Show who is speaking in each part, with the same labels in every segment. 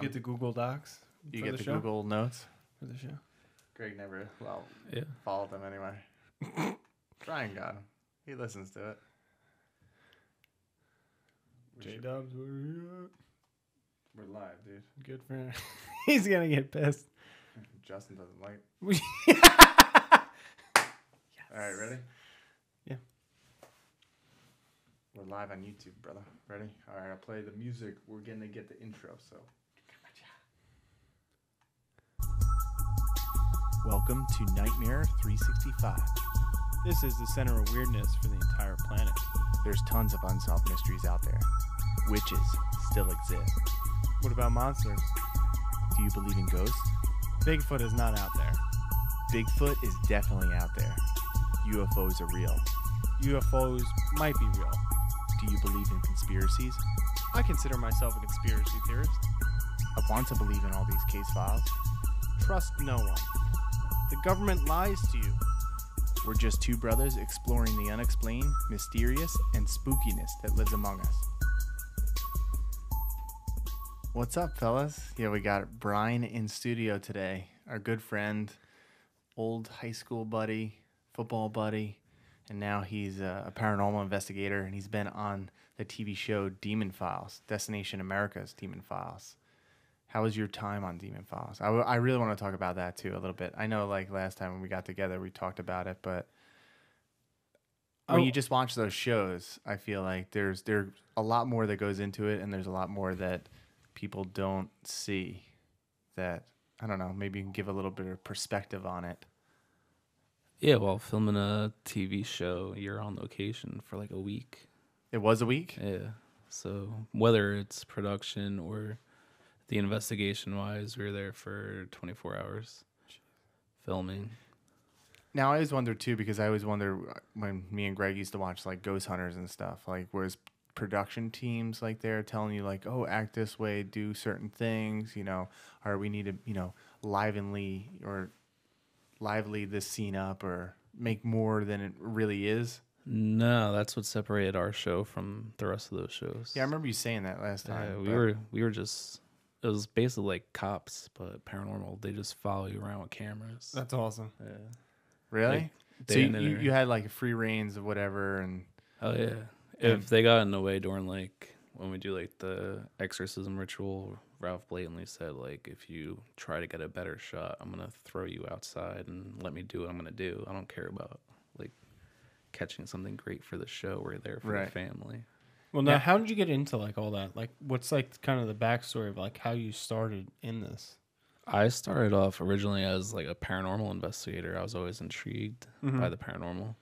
Speaker 1: Get the Google Docs.
Speaker 2: You get the Google Notes
Speaker 1: for the show.
Speaker 2: Greg never, followed them anyway. Brian got him. He listens to it.
Speaker 1: J-Dubs, where are you at?
Speaker 2: We're live, dude.
Speaker 1: Good for him. He's going to get pissed.
Speaker 2: Justin doesn't like.
Speaker 1: Yes.
Speaker 2: All right, ready?
Speaker 1: Yeah.
Speaker 2: We're live on YouTube, brother. Ready? All right, I'll play the music. We're going to get the intro, so. Welcome to Nightmare 365.
Speaker 1: This is the center of weirdness for the entire planet.
Speaker 2: There's tons of unsolved mysteries out there. Witches still exist.
Speaker 1: What about monsters?
Speaker 2: Do you believe in ghosts?
Speaker 1: Bigfoot is not out there.
Speaker 2: Bigfoot is definitely out there. UFOs are real.
Speaker 1: UFOs might be real.
Speaker 2: Do you believe in conspiracies?
Speaker 1: I consider myself a conspiracy theorist.
Speaker 2: I want to believe in all these case files.
Speaker 1: Trust no one. The government lies to you.
Speaker 2: We're just two brothers exploring the unexplained, mysterious, and spookiness that lives among us. What's up, fellas? Yeah, we got Brian in studio today. Our good friend, old high school buddy, football buddy, and now he's a paranormal investigator, and he's been on the TV show Demon Files, Destination America's Demon Files. How was your time on Demon Files? I really want to talk about that too a little bit. I know like last time when we got together, we talked about it, but when you just watch those shows, I feel like there's a lot more that goes into it, and there's a lot more that people don't see that, I don't know, maybe you can give a little bit of perspective on it.
Speaker 3: Yeah, well, filming a TV show, you're on location for like a week.
Speaker 2: It was a week?
Speaker 3: Yeah. So whether it's production or the investigation-wise, we were there for 24 hours filming.
Speaker 2: Now, I always wonder, too, because I always wonder when me and Greg used to watch, like, Ghost Hunters and stuff, like, whereas production teams, like, they're telling you, like, oh, act this way, do certain things, you know, or we need to, you know, lively this scene up or make more than it really is.
Speaker 3: No, that's what separated our show from the rest of those shows.
Speaker 2: Yeah, I remember you saying that last time.
Speaker 3: Yeah, we were just... It was basically like Cops, but paranormal. They just follow you around with cameras.
Speaker 1: That's awesome.
Speaker 3: Yeah.
Speaker 2: Really?
Speaker 3: Like,
Speaker 2: so you had like free reins of whatever, and
Speaker 3: oh yeah. If they got in the way during like when we do like the exorcism ritual, Ralph blatantly said like, if you try to get a better shot, I'm gonna throw you outside and let me do what I'm gonna do. I don't care about like catching something great for the show. We're there for the family.
Speaker 1: Well, now, how did you get into like all that? Like, what's like kind of the backstory of like how you started in this?
Speaker 3: I started off originally as like a paranormal investigator. I was always intrigued by the paranormal.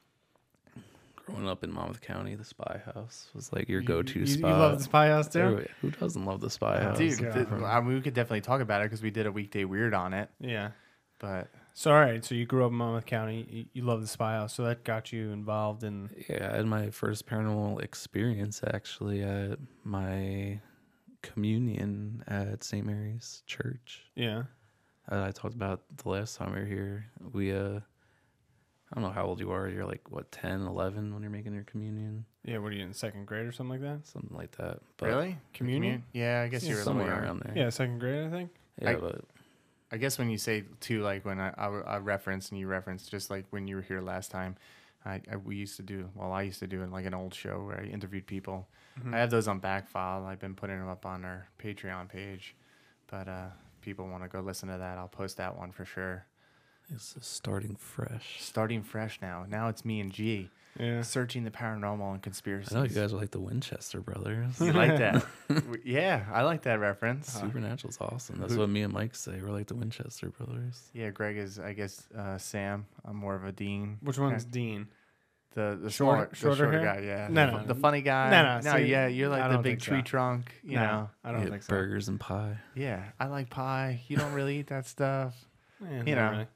Speaker 3: Growing up in Monmouth County, the Spy House was like your go-to spot.
Speaker 1: You love the Spy House too?
Speaker 3: Who doesn't love the Spy House?
Speaker 2: Dude, I mean, we could definitely talk about it because we did a Weekday Weird on it.
Speaker 1: Yeah.
Speaker 2: But
Speaker 1: so, all right. So you grew up in Monmouth County. You love the Spy House. So that got you involved in...
Speaker 3: Yeah, I had my first paranormal experience actually at my communion at St. Mary's Church.
Speaker 1: Yeah.
Speaker 3: I talked about the last time we were here. We, I don't know how old you are. You're like, what, 10, 11 when you're making your communion?
Speaker 1: Yeah, what are you in second grade or something like that?
Speaker 3: Something like that. But
Speaker 2: really?
Speaker 1: Communion?
Speaker 2: Yeah, I guess you were
Speaker 3: somewhere around there.
Speaker 1: Yeah, second grade, I think.
Speaker 3: Yeah, but...
Speaker 2: I guess when you say too, like when I reference and you reference, just like when you were here last time, I used to do it like an old show where I interviewed people. I have those on back file. I've been putting them up on our Patreon page, but people want to go listen to that, I'll post that one for sure.
Speaker 3: It's starting fresh.
Speaker 2: Starting fresh now. Now it's me and G.
Speaker 1: Yeah.
Speaker 2: Searching the paranormal and conspiracies.
Speaker 3: I know you guys are like the Winchester brothers.
Speaker 2: You like that? Yeah, I like that reference.
Speaker 3: Supernatural's awesome. That's what me and Mike say. We're like the Winchester brothers.
Speaker 2: Yeah, Greg is, I guess, Sam. I'm more of a Dean.
Speaker 1: Which one's Dean?
Speaker 2: The
Speaker 1: shorter hair?
Speaker 2: guy, yeah.
Speaker 1: No.
Speaker 2: The funny guy.
Speaker 1: No,
Speaker 2: yeah, you're like the big tree
Speaker 1: so.
Speaker 2: trunk, you know.
Speaker 1: I don't think so.
Speaker 3: Burgers and pie.
Speaker 2: Yeah, I like pie. You don't really eat that stuff.
Speaker 1: Yeah,
Speaker 2: you know.
Speaker 1: Really.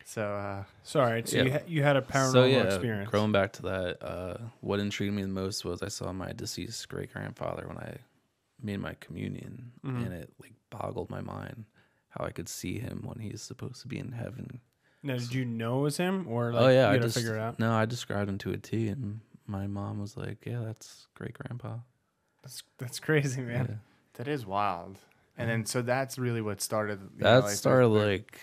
Speaker 2: So,
Speaker 1: sorry. So you had a paranormal experience.
Speaker 3: Growing back to that, what intrigued me the most was I saw my deceased great-grandfather when I made my communion, and it like boggled my mind how I could see him when he's supposed to be in heaven.
Speaker 1: Now, did you know it was him, or like,
Speaker 3: you
Speaker 1: had to figure it out?
Speaker 3: No, I described him to a T, and my mom was like, "Yeah, that's great-grandpa."
Speaker 1: That's crazy, man.
Speaker 3: Yeah.
Speaker 2: that is wild. And then so that's really what started.
Speaker 3: That started like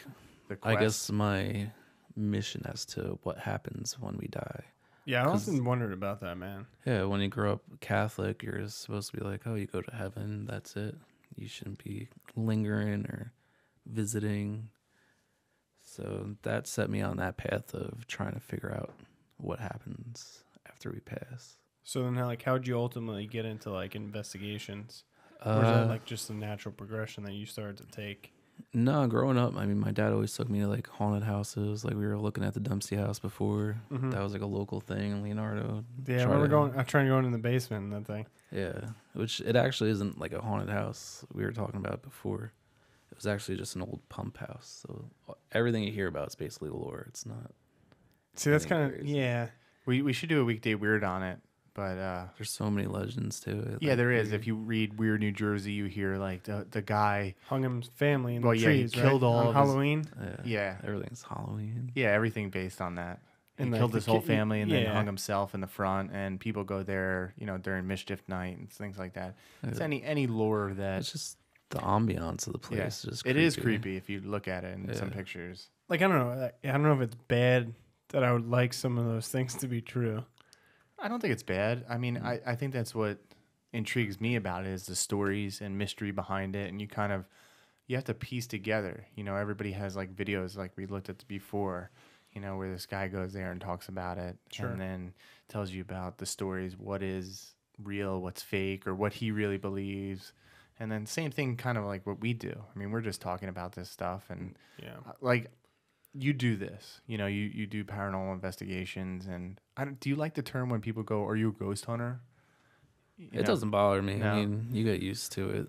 Speaker 2: the
Speaker 3: I
Speaker 2: quest.
Speaker 3: guess my mission as to what happens when we die.
Speaker 1: Yeah, I often wondered about that, man.
Speaker 3: Yeah, when you grow up Catholic, you're supposed to be like, oh, you go to heaven, that's it. You shouldn't be lingering or visiting. So that set me on that path of trying to figure out what happens after we pass.
Speaker 1: So then, how'd you ultimately get into like investigations? Or is that like just a natural progression that you started to take?
Speaker 3: No, growing up, I mean, my dad always took me to like haunted houses. Like we were looking at the Dempsey house before.
Speaker 1: Mm-hmm.
Speaker 3: That was like a local thing in Leonardo.
Speaker 1: Yeah, I remember trying to go in the basement and that thing.
Speaker 3: Yeah, which it actually isn't like a haunted house. We were talking about it before. It was actually just an old pump house. So everything you hear about is basically lore. It's not.
Speaker 1: See, that's kind of, yeah.
Speaker 2: We should do a weekday weird on it. But
Speaker 3: there's so many legends to it.
Speaker 2: Yeah,
Speaker 3: like,
Speaker 2: there is. If you read Weird New Jersey, you hear like the guy
Speaker 1: hung his family in the
Speaker 2: he
Speaker 1: trees,
Speaker 2: killed
Speaker 1: right?
Speaker 2: all
Speaker 1: on
Speaker 2: of
Speaker 1: Halloween.
Speaker 2: Yeah,
Speaker 3: everything's Halloween.
Speaker 2: Yeah, everything based on that. He
Speaker 1: And
Speaker 2: killed his whole family and then
Speaker 1: yeah.
Speaker 2: hung himself in the front. And people go there, during mischief night and things like that. It's any lore that
Speaker 3: It's just the ambiance of the place. Is just
Speaker 2: it is creepy if you look at it in some pictures.
Speaker 1: Like I don't know if it's bad that I would like some of those things to be true.
Speaker 2: I don't think it's bad. I mean, I think that's what intrigues me about it is the stories and mystery behind it. And you have to piece together. Everybody has like videos like we looked at before, where this guy goes there and talks about it.
Speaker 1: Sure.
Speaker 2: And then tells you about the stories, what is real, what's fake, or what he really believes. And then same thing kind of like what we do. I mean, we're just talking about this stuff. And like you do this, you do paranormal investigations. And do you like the term when people go, are you a ghost hunter?
Speaker 3: It doesn't bother me.
Speaker 2: No.
Speaker 3: I mean, you get used to it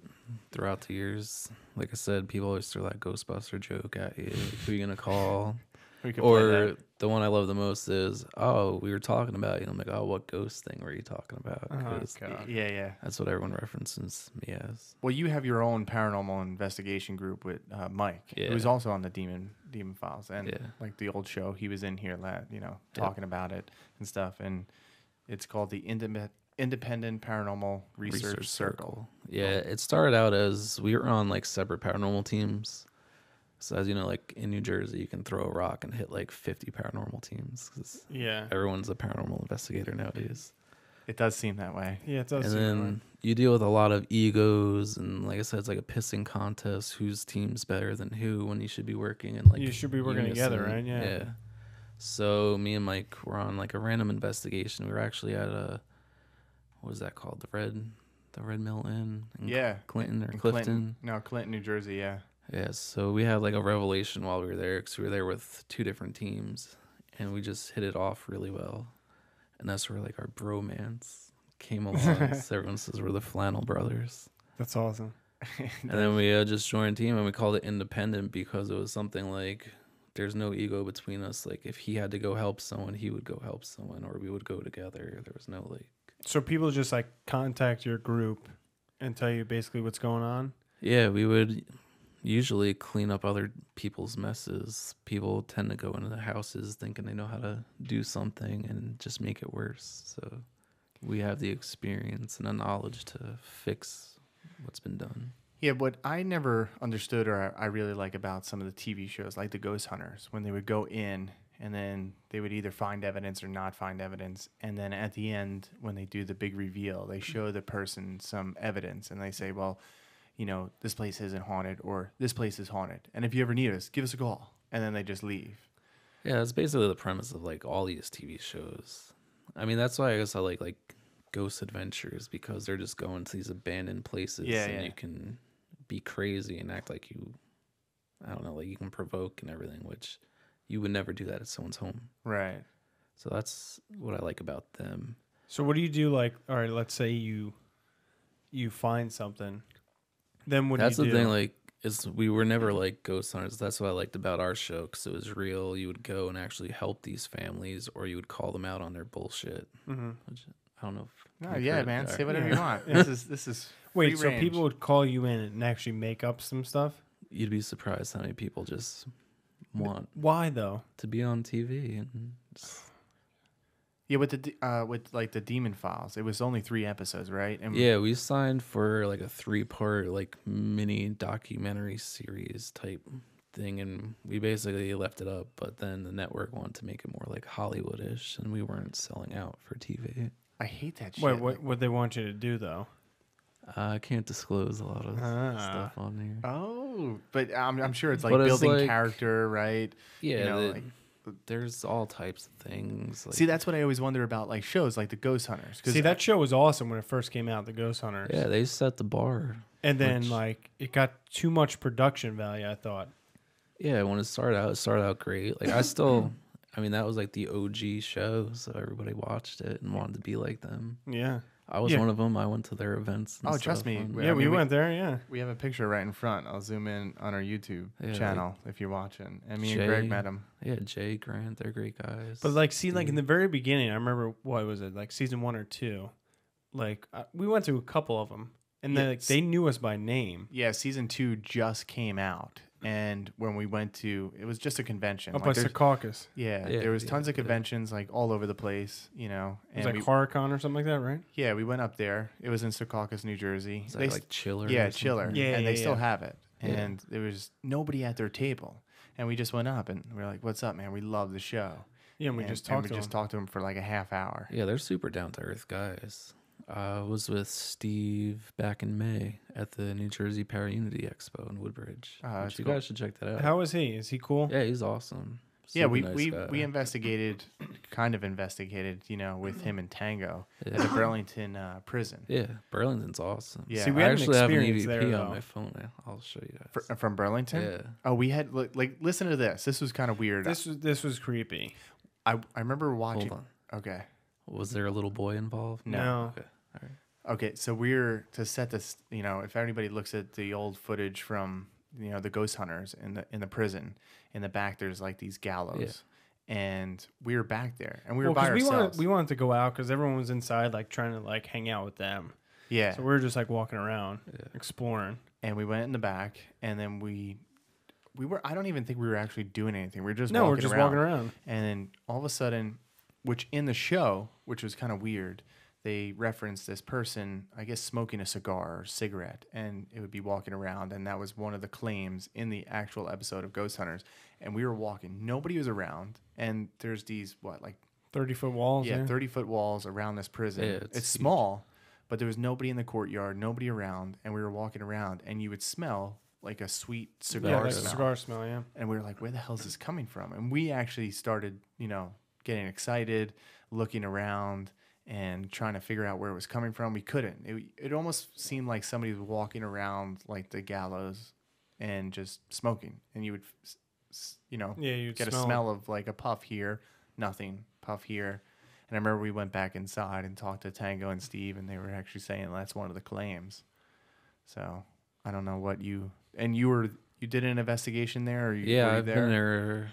Speaker 3: throughout the years. Like I said, people always throw that Ghostbuster joke at you. Who are you going to call? Or the one I love the most is, oh, we were talking about you. I'm like, oh, what ghost thing were you talking about?
Speaker 1: God.
Speaker 2: Yeah.
Speaker 3: That's what everyone references me as.
Speaker 2: Well, you have your own paranormal investigation group with Mike, who's also on the Demon Files, and like the old show, he was in here, talking about it and stuff, and it's called the Independent Paranormal Research Circle.
Speaker 3: Yeah, it started out as we were on like separate paranormal teams. So as you know, like in New Jersey, you can throw a rock and hit like 50 paranormal teams. 'Cause everyone's a paranormal investigator nowadays.
Speaker 2: It does seem that way.
Speaker 1: Yeah, it does.
Speaker 3: And then you deal with a lot of egos, and like I said, it's like a pissing contest. Whose team's better than who when you should be working and like
Speaker 1: you should be working together, right?
Speaker 3: Yeah. So me and Mike were on like a random investigation. We were actually at what was that called? The Red Mill Inn. In Clinton or Clifton.
Speaker 2: Clinton, New Jersey. Yeah.
Speaker 3: Yeah, so we had like a revelation while we were there because we were there with two different teams, and we just hit it off really well. And that's where like our bromance came along. So everyone says we're the Flannel Brothers.
Speaker 1: That's awesome.
Speaker 3: And then we just joined a team, and we called it Independent because it was something like there's no ego between us. Like if he had to go help someone, he would go help someone, or we would go together. There was no like.
Speaker 1: So people just like contact your group and tell you basically what's going on?
Speaker 3: Yeah, we would usually clean up other people's messes. People tend to go into the houses thinking they know how to do something and just make it worse. So we have the experience and the knowledge to fix what's been done.
Speaker 2: Yeah, what I never understood or I really like about some of the TV shows, like the Ghost Hunters, when they would go in and then they would either find evidence or not find evidence. And then at the end, when they do the big reveal, they show the person some evidence and they say, well, this place isn't haunted or this place is haunted. And if you ever need us, give us a call. And then they just leave.
Speaker 3: Yeah, that's basically the premise of like all these TV shows. I mean, that's why I guess I like Ghost Adventures, because they're just going to these abandoned places and you can be crazy and act like like you can provoke and everything, which you would never do that at someone's home.
Speaker 2: Right.
Speaker 3: So that's what I like about them.
Speaker 1: So what do you do? Like, all right, let's say you find something. Then what
Speaker 3: That's
Speaker 1: do you do?
Speaker 3: the thing, like, we were never like ghost hunters. That's what I liked about our show, because it was real. You would go and actually help these families, or you would call them out on their bullshit.
Speaker 1: Mm-hmm.
Speaker 3: Which, I don't know if
Speaker 2: No, yeah, man. Say whatever you want. This is
Speaker 1: Wait,
Speaker 2: free
Speaker 1: so
Speaker 2: range.
Speaker 1: people would call you in and actually make up some stuff?
Speaker 3: You'd be surprised how many people just want
Speaker 1: Why though?
Speaker 3: to be on TV and just,
Speaker 2: Yeah, with like the Demon Files, it was only 3 episodes, right? And
Speaker 3: Yeah, we signed for like a 3-part like mini documentary series type thing, and we basically left it up. But then the network wanted to make it more like Hollywoodish, and we weren't selling out for TV.
Speaker 2: I hate that shit.
Speaker 1: Wait, what they want you to do though?
Speaker 3: I can't disclose a lot of stuff on here.
Speaker 2: Oh, but I'm sure it's like
Speaker 3: But it's
Speaker 2: building
Speaker 3: like-
Speaker 2: character, right?
Speaker 3: Yeah,
Speaker 2: You know, like,
Speaker 3: there's all types of things. Like,
Speaker 2: see, that's what I always wonder about like shows like the Ghost Hunters.
Speaker 1: See, that show was awesome when it first came out, the Ghost Hunters.
Speaker 3: yeah, they set the bar.
Speaker 1: And then like it got too much production value, I thought.
Speaker 3: Yeah, when it started out great. Like I mean, that was like the OG show, so everybody watched it and wanted to be like them.
Speaker 1: Yeah.
Speaker 3: I was
Speaker 1: Yeah.
Speaker 3: one of them. I went to their events. And
Speaker 2: trust
Speaker 3: stuff
Speaker 2: me.
Speaker 3: and-
Speaker 2: I
Speaker 1: Yeah, we
Speaker 2: mean,
Speaker 1: went there, yeah.
Speaker 2: We have a picture right in front. I'll zoom in on our YouTube
Speaker 3: Yeah,
Speaker 2: channel if you're watching. And me
Speaker 3: Jay-
Speaker 2: and Greg met him.
Speaker 3: Yeah, Jay, Grant, they're great guys.
Speaker 1: But like, see, like in the very beginning, I remember what was it, like season 1 or 2. Like we went to a couple of them, and then like,
Speaker 2: Yes.
Speaker 1: they knew us by name.
Speaker 2: Yeah, season 2 just came out, and when we went to, it was just a convention.
Speaker 1: Up by
Speaker 2: there's-
Speaker 1: Secaucus.
Speaker 2: yeah,
Speaker 3: Yeah,
Speaker 2: there was
Speaker 3: yeah,
Speaker 2: tons of
Speaker 3: yeah.
Speaker 2: conventions like all over the place, you know.
Speaker 1: It was
Speaker 2: And
Speaker 1: like HorrorCon or something like that, right?
Speaker 2: yeah, we went up there. It was in Secaucus, New Jersey.
Speaker 3: Is
Speaker 2: They
Speaker 3: that like Chiller?
Speaker 2: yeah,
Speaker 3: or
Speaker 2: Chiller.
Speaker 3: something?
Speaker 1: Yeah,
Speaker 2: and
Speaker 1: yeah,
Speaker 2: they still
Speaker 1: yeah.
Speaker 2: have it.
Speaker 3: Yeah.
Speaker 2: And there was nobody at their table. And we just went up and we were like, "What's up, man? We love the show."
Speaker 1: Yeah, and we just talked to them.
Speaker 2: talked to them for like a half hour.
Speaker 3: Yeah, they're super down to earth guys. I was with Steve back in May at the New Jersey Paraunity Expo in Woodbridge.
Speaker 2: that's
Speaker 3: You
Speaker 2: cool.
Speaker 3: guys should check that out.
Speaker 1: How is he? Is he cool?
Speaker 3: Yeah, he's awesome.
Speaker 2: Yeah,
Speaker 3: Super
Speaker 2: we
Speaker 3: nice
Speaker 2: we,
Speaker 3: guy.
Speaker 2: we investigated, you know, with him and Tango
Speaker 3: Yeah.
Speaker 2: at the Burlington prison.
Speaker 3: Yeah, Burlington's awesome.
Speaker 2: Yeah.
Speaker 1: See, we
Speaker 3: I
Speaker 1: had an
Speaker 3: actually have an
Speaker 1: experience
Speaker 3: EVP
Speaker 1: there,
Speaker 3: on
Speaker 1: though.
Speaker 3: my phone. I'll show you guys.
Speaker 2: From Burlington?
Speaker 3: Yeah.
Speaker 2: Oh, we had like listen to this. This was kind of weird.
Speaker 1: This was creepy.
Speaker 2: I remember watching.
Speaker 3: Hold on.
Speaker 2: Okay.
Speaker 3: Was there a little boy involved?
Speaker 1: No.
Speaker 3: Okay. All right.
Speaker 2: Okay, so we're to set this, you know, if anybody looks at the old footage from, you know, the Ghost Hunters in the prison, in the back there's like these gallows. And we were back there and we were by
Speaker 1: 'cause
Speaker 2: ourselves.
Speaker 1: we wanted to go out because everyone was inside, like trying to like hang out with them.
Speaker 2: yeah.
Speaker 1: So we were just like walking around, exploring.
Speaker 2: And we went in the back and then we were, I don't even think we were actually doing anything. We were just
Speaker 1: No,
Speaker 2: walking
Speaker 1: we're just
Speaker 2: around.
Speaker 1: walking around.
Speaker 2: And then all of a sudden, which in the show, which was kind of weird, they referenced this person, I guess, smoking a cigar or cigarette, and it would be walking around. And that was one of the claims in the actual episode of Ghost Hunters. And we were walking, nobody was around. And there's these,
Speaker 1: 30-foot walls.
Speaker 2: yeah,
Speaker 1: Yeah.
Speaker 2: 30-foot walls around this prison.
Speaker 3: Yeah,
Speaker 2: it's
Speaker 3: it's huge.
Speaker 2: small, but there was nobody in the courtyard, nobody around. And we were walking around, and you would smell like a sweet
Speaker 1: Yeah,
Speaker 2: cigar
Speaker 1: like
Speaker 2: smell.
Speaker 1: cigar smell. Yeah.
Speaker 2: And we were like, where the hell is this coming from? And we actually started, you know, getting excited, looking around and trying to figure out where it was coming from. We couldn't. It almost seemed like somebody was walking around like the gallows and just smoking. And you would, you know,
Speaker 1: Yeah, you'd
Speaker 2: get a smell of like a puff here, nothing, puff here. And I remember we went back inside and talked to Tango and Steve, and they were actually saying that's one of the claims. So I don't know what you did an investigation there, or
Speaker 3: Yeah,
Speaker 2: were you
Speaker 3: I've been there.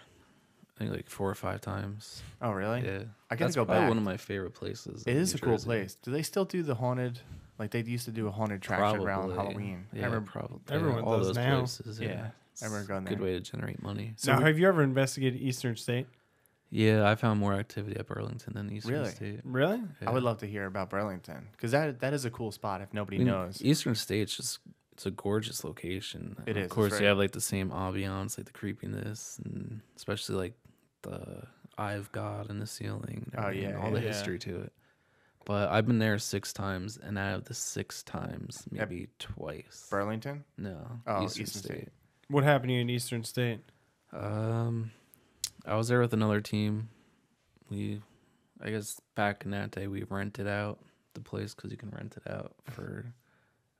Speaker 3: I think like 4 or 5 times.
Speaker 2: Oh, really?
Speaker 3: Yeah,
Speaker 2: I gotta
Speaker 3: That's
Speaker 2: go
Speaker 3: probably
Speaker 2: back.
Speaker 3: one of my favorite places.
Speaker 2: It
Speaker 3: in
Speaker 2: is
Speaker 3: New
Speaker 2: a cool
Speaker 3: Jersey.
Speaker 2: place. Do they still do the haunted? Like they used to do a haunted attraction around
Speaker 3: Probably.
Speaker 2: Halloween.
Speaker 3: Yeah,
Speaker 2: I remember.
Speaker 3: probably.
Speaker 1: Everyone
Speaker 3: all
Speaker 1: does
Speaker 3: those
Speaker 1: now.
Speaker 3: places.
Speaker 2: Yeah,
Speaker 3: Yeah,
Speaker 2: I remember going
Speaker 3: Good
Speaker 2: there.
Speaker 3: way to generate money.
Speaker 2: So
Speaker 1: now,
Speaker 2: we-
Speaker 1: have you ever investigated Eastern State?
Speaker 3: Yeah, I found more activity at Burlington than Eastern
Speaker 2: Really?
Speaker 3: State.
Speaker 1: Really?
Speaker 2: I would love to hear about Burlington because that is a cool spot if nobody
Speaker 3: I mean,
Speaker 2: knows.
Speaker 3: Eastern State's just it's a gorgeous location.
Speaker 2: It
Speaker 3: And
Speaker 2: is,
Speaker 3: Of course,
Speaker 2: it's
Speaker 3: you
Speaker 2: right-
Speaker 3: have like the same ambiance, like the creepiness, and especially like the Eye of God in the ceiling. And
Speaker 2: Oh,
Speaker 3: everything,
Speaker 2: yeah,
Speaker 3: all the
Speaker 1: yeah.
Speaker 3: history to it. But I've been there 6 times, and out of the 6 times, maybe twice.
Speaker 2: Burlington?
Speaker 3: No,
Speaker 2: Oh,
Speaker 3: Eastern
Speaker 2: Eastern
Speaker 3: State.
Speaker 2: State.
Speaker 1: What happened to you in Eastern State?
Speaker 3: I was there with another team. I guess back in that day, we rented out the place because you can rent it out for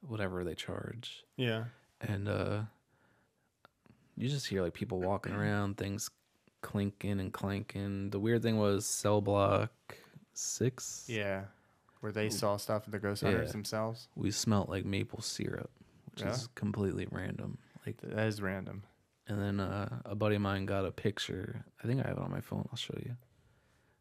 Speaker 3: whatever they charge.
Speaker 1: Yeah.
Speaker 3: And you just hear like people walking around, things clinking and clanking. The weird thing was cell block 6.
Speaker 2: Yeah, where they saw stuff at the ghost hunters themselves.
Speaker 3: We smelt like maple syrup, which
Speaker 2: Yeah?
Speaker 3: is completely random. Like,
Speaker 2: That is random.
Speaker 3: and then a buddy of mine got a picture. I think I have it on my phone. I'll show you.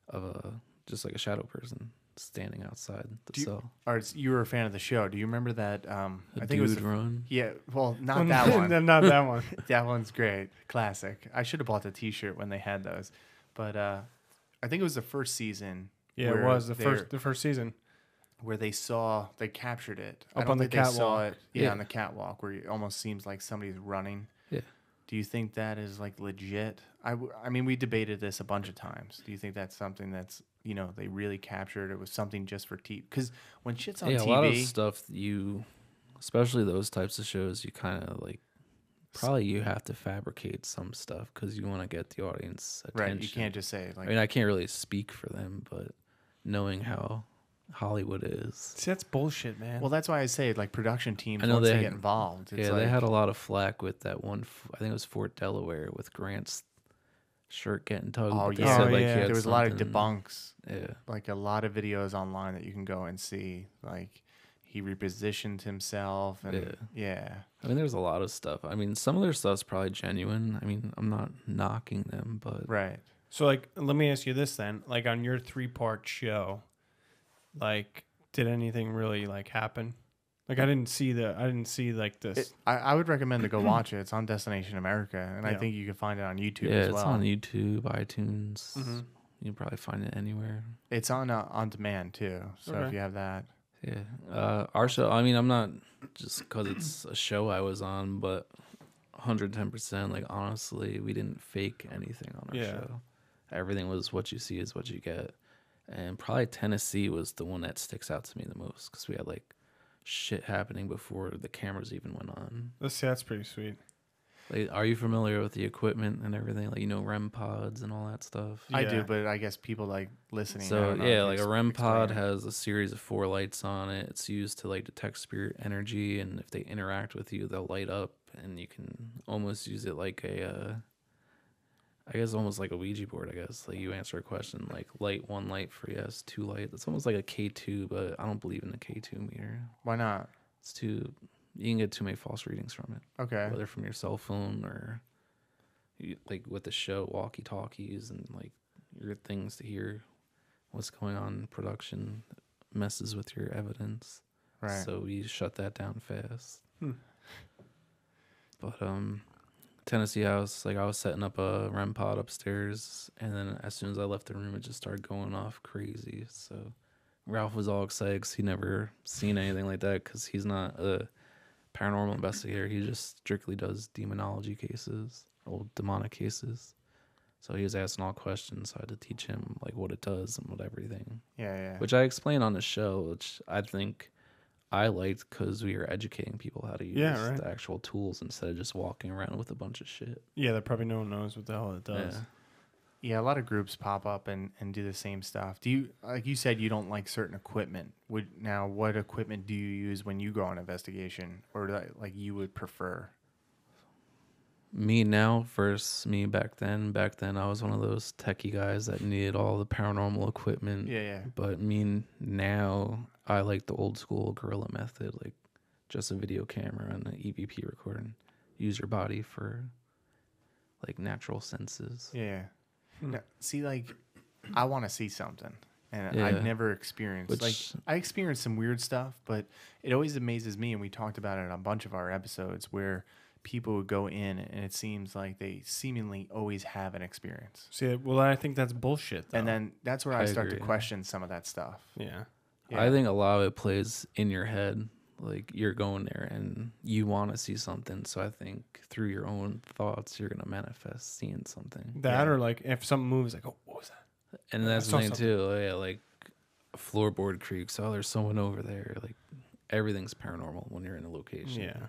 Speaker 3: Of just like a shadow person standing outside the cell.
Speaker 2: You were a fan of the show. Do you remember that?
Speaker 3: A
Speaker 2: I think it was
Speaker 3: dude run.
Speaker 2: Yeah, well, not that one.
Speaker 1: Not that one.
Speaker 2: That one's great. Classic. I should have bought the t-shirt when they had those. But I think it was the first season
Speaker 1: Yeah, it
Speaker 2: where
Speaker 1: was the first season.
Speaker 2: where they captured it. I
Speaker 1: Up
Speaker 2: don't
Speaker 1: on the
Speaker 2: think they saw
Speaker 1: catwalk.
Speaker 2: it.
Speaker 3: Yeah.
Speaker 2: On the catwalk where it almost seems like somebody's running.
Speaker 3: Yeah.
Speaker 2: Do you think that is like legit? I mean, we debated this a bunch of times. Do you think that's something that's, they really captured? It was something just for TV? Because when shit's on
Speaker 3: Yeah,
Speaker 2: TV,
Speaker 3: a lot of stuff especially those types of shows, you kind of like, probably you have to fabricate some stuff because you want to get the audience attention.
Speaker 2: right? You can't just say like.
Speaker 3: I mean, I can't really speak for them, but knowing how Hollywood is.
Speaker 1: See, that's bullshit, man.
Speaker 2: Well, that's why I say like production teams
Speaker 3: I know
Speaker 2: once they
Speaker 3: they
Speaker 2: get involved. It's
Speaker 3: Yeah,
Speaker 2: like,
Speaker 3: they had a lot of flack with that one. I think it was Fort Delaware with Grant's shirt getting tugged.
Speaker 2: Oh
Speaker 3: but they
Speaker 2: yeah,
Speaker 3: said, like, he
Speaker 1: yeah.
Speaker 3: had
Speaker 2: there was a lot of
Speaker 3: something-
Speaker 2: debunks.
Speaker 3: Yeah,
Speaker 2: Like a lot of videos online that you can go and see. Like he repositioned himself, and yeah.
Speaker 3: I mean, there's a lot of stuff. I mean, some of their stuff's probably genuine. I mean, I'm not knocking them, but
Speaker 2: Right.
Speaker 1: So, like, let me ask you this then. Like, on your 3-part show, like, did anything really, like, happen? Like, I didn't see like this.
Speaker 2: I would recommend to go watch it. It's on Destination America, and I
Speaker 1: Yeah.
Speaker 2: think you can find it on YouTube
Speaker 3: yeah,
Speaker 2: as
Speaker 3: it's
Speaker 2: well.
Speaker 3: on YouTube, iTunes.
Speaker 1: Mhm.
Speaker 3: You can probably find it anywhere.
Speaker 2: It's on demand too. So
Speaker 1: Okay.
Speaker 2: if you have that,
Speaker 3: Yeah, our show. I mean, I'm not just because it's a show I was on, but 110%. Like, honestly, we didn't fake anything on our
Speaker 1: Yeah.
Speaker 3: show. Everything was what you see is what you get, and probably Tennessee was the one that sticks out to me the most because we had like shit happening before the cameras even went on.
Speaker 1: That's pretty sweet.
Speaker 3: Like, are you familiar with the equipment and everything? Like, REM pods and all that stuff.
Speaker 2: I
Speaker 1: Yeah.
Speaker 2: do. But I guess people like listening. I
Speaker 3: So
Speaker 2: don't know
Speaker 3: yeah,
Speaker 2: if
Speaker 3: like
Speaker 2: you
Speaker 3: a REM pod
Speaker 2: explain it.
Speaker 3: has a series of 4 lights on it. It's used to like detect spirit energy, and if they interact with you, they'll light up, and you can almost use it like I guess almost like a Ouija board. I guess like you answer a question like light 1 light for yes, 2 light. That's almost like a K2, but I don't believe in the K2 meter.
Speaker 2: Why not?
Speaker 3: It's too. You can get too many false readings from it,
Speaker 2: Okay.
Speaker 3: whether from your cell phone or like with the show walkie talkies and like your things to hear what's going on in production messes with your evidence.
Speaker 2: Right.
Speaker 3: So we shut that down fast.
Speaker 1: Hmm.
Speaker 3: But Tennessee House, like I was setting up a REM pod upstairs, and then as soon as I left the room, it just started going off crazy. So Ralph was all excited 'cause he never seen anything like that because he's not a paranormal investigator. He just strictly does demonology cases, old demonic cases. So he was asking all questions. So I had to teach him like what it does and what everything,
Speaker 2: Yeah.
Speaker 3: which I explained on the show, which I think I liked because we were educating people how to use
Speaker 1: right.
Speaker 3: the actual tools instead of just walking around with a bunch of shit.
Speaker 1: Yeah, that probably no one knows what the hell it does.
Speaker 3: Yeah.
Speaker 2: Yeah, a lot of groups pop up and do the same stuff. Do you, like you said, you don't like certain equipment? What equipment do you use when you go on investigation, or like you would prefer?
Speaker 3: Me now versus me back then. Back then, I was one of those techie guys that needed all the paranormal equipment.
Speaker 2: Yeah.
Speaker 3: But me now, I like the old school guerrilla method, like just a video camera and an EVP recorder. And use your body for like natural senses.
Speaker 2: Yeah.
Speaker 1: Hmm.
Speaker 2: Now, see, like, I want to see something, and
Speaker 3: Yeah.
Speaker 2: I've never experienced.
Speaker 3: Which-
Speaker 2: like, I experienced some weird stuff, but it always amazes me, and we talked about it on a bunch of our episodes, where people would go in, and it seems like they seemingly always have an experience.
Speaker 1: See, well, I think that's bullshit. Though.
Speaker 2: And then that's where I start to
Speaker 3: agree.
Speaker 2: question some of that stuff.
Speaker 1: yeah,
Speaker 3: I think a lot of it plays in your head. Like you're going there and you want to see something. So I think through your own thoughts, you're going to manifest seeing something.
Speaker 1: that or like if something moves, like, oh, what was that?
Speaker 3: And that's
Speaker 1: saw
Speaker 3: the thing too. Yeah, like floorboard creaks. Oh, there's someone over there. Like everything's paranormal when you're in a location.
Speaker 1: Yeah,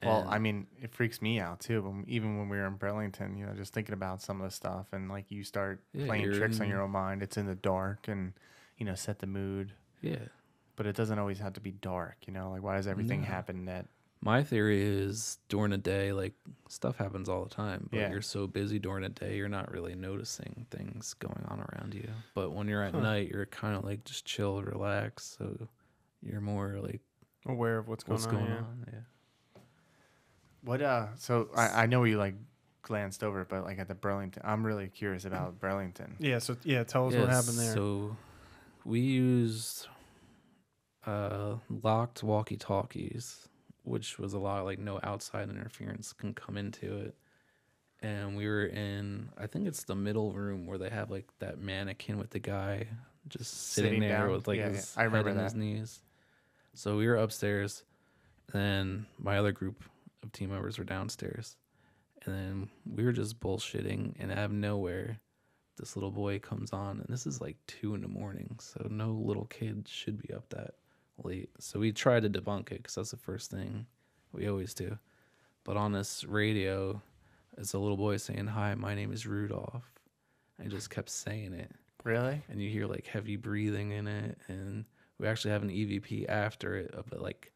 Speaker 2: Well,
Speaker 3: And-
Speaker 2: I mean, it freaks me out too. Even when we were in Burlington, just thinking about some of the stuff, and like you start
Speaker 3: Yeah,
Speaker 2: playing
Speaker 3: you're
Speaker 2: tricks on
Speaker 3: in-
Speaker 2: your own mind. It's in the dark, and set the mood.
Speaker 3: yeah.
Speaker 2: But it doesn't always have to be dark. Like why does everything
Speaker 3: No.
Speaker 2: happen at?
Speaker 3: My theory is during the day, like stuff happens all the time, but
Speaker 2: Yeah.
Speaker 3: you're so busy during the day, you're not really noticing things going on around you. But when you're at night, you're kind of like just chill, relax. So you're more like,
Speaker 1: aware of what's going on. Yeah.
Speaker 3: Yeah.
Speaker 2: What? So I know you like glanced over, but like at the Burlington, I'm really curious about Burlington.
Speaker 1: Yeah. So tell us what happened there.
Speaker 3: So we used locked walkie-talkies, which was a lot like no outside interference can come into it. and we were in, I think it's the middle room where they have like that mannequin with the guy just sitting there
Speaker 2: down?
Speaker 3: with like
Speaker 2: Yeah,
Speaker 3: his
Speaker 2: I remember
Speaker 3: head in his
Speaker 2: that.
Speaker 3: knees. So we were upstairs, and then my other group of team members were downstairs, and then we were just bullshitting, and out of nowhere, this little boy comes on, and this is like 2 a.m, so no little kid should be up that late. So we tried to debunk it because that's the first thing we always do. But on this radio, it's a little boy saying, "Hi, my name is Rudolph." And he just kept saying it.
Speaker 2: Really?
Speaker 3: And you hear like heavy breathing in it. And we actually have an EVP after it of like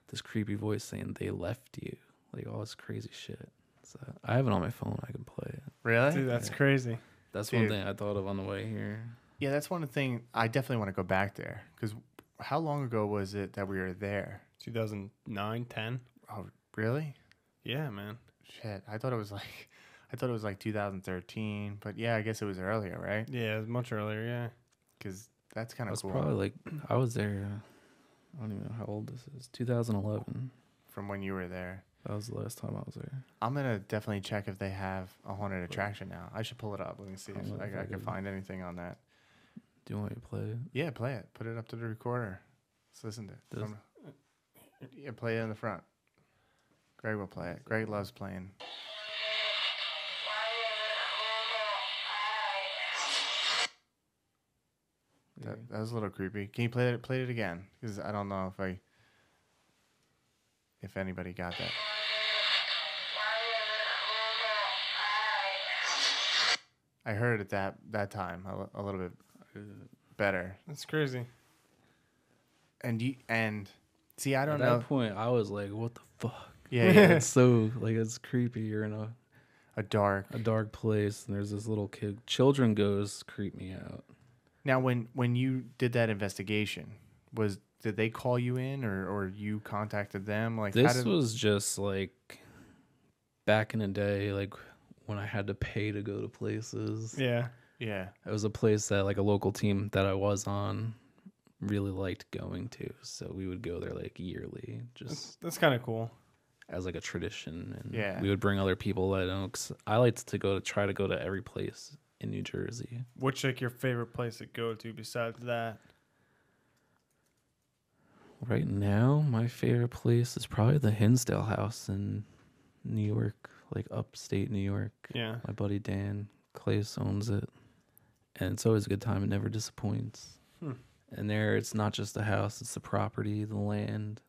Speaker 3: this creepy voice saying, "They left you." Like all this crazy shit. So I have it on my phone. I can play it.
Speaker 2: Really?
Speaker 1: Dude, that's crazy.
Speaker 3: That's
Speaker 2: Dude.
Speaker 3: one thing I thought of on the way here.
Speaker 2: Yeah, that's one thing. I definitely want to go back there because how long ago was it that we were there?
Speaker 1: 2009, 10.
Speaker 2: Oh, really?
Speaker 1: Yeah, man.
Speaker 2: Shit, I thought it was like 2013, but yeah, I guess it was earlier, right?
Speaker 1: Yeah, it was much earlier. Yeah.
Speaker 2: Because that's kind of
Speaker 3: That's
Speaker 2: cool.
Speaker 3: probably like, I was there, I don't even know how old this is. 2011.
Speaker 2: From when you were there.
Speaker 3: That was the last time I was there.
Speaker 2: I'm gonna definitely check if they have a haunted attraction now. I should pull it up. Let me see
Speaker 3: I don't
Speaker 2: if
Speaker 3: know if
Speaker 2: I
Speaker 3: I
Speaker 2: can
Speaker 3: could.
Speaker 2: find anything on that.
Speaker 3: Do you want me to play it?
Speaker 2: Yeah, play it. Put it up to the recorder. Let's listen to it.
Speaker 3: This-
Speaker 2: Yeah, play it in the front. Greg will play it. Greg loves playing. That was a little creepy. Can you play it again? Because I don't know if anybody got that. I heard it that time a little bit better.
Speaker 1: That's crazy.
Speaker 2: And see, I don't
Speaker 3: At
Speaker 2: know.
Speaker 3: that point, I was like, what the fuck?
Speaker 2: Yeah, yeah.
Speaker 3: It's so, like, it's creepy. You're in
Speaker 2: A dark.
Speaker 3: a dark place, and there's this little kid. Children goes creep me out.
Speaker 2: Now, when you did that investigation, did they call you in or you contacted them? Like
Speaker 3: This was just, like, back in the day, like, when I had to pay to go to places.
Speaker 1: Yeah.
Speaker 2: Yeah.
Speaker 3: It was a place that, like, a local team that I was on really liked going to. So we would go there, like, yearly, just
Speaker 1: That's kind of cool.
Speaker 3: as, like, a tradition. And
Speaker 2: Yeah.
Speaker 3: we would bring other people that I know. 'Cause I like to try to go to every place in New Jersey.
Speaker 1: What's like your favorite place to go to besides that?
Speaker 3: Right now, my favorite place is probably the Hinsdale House in New York, like upstate New York.
Speaker 1: Yeah.
Speaker 3: My buddy Dan Clace owns it, and it's always a good time. It never disappoints. And there, it's not just the house; it's the property, the land.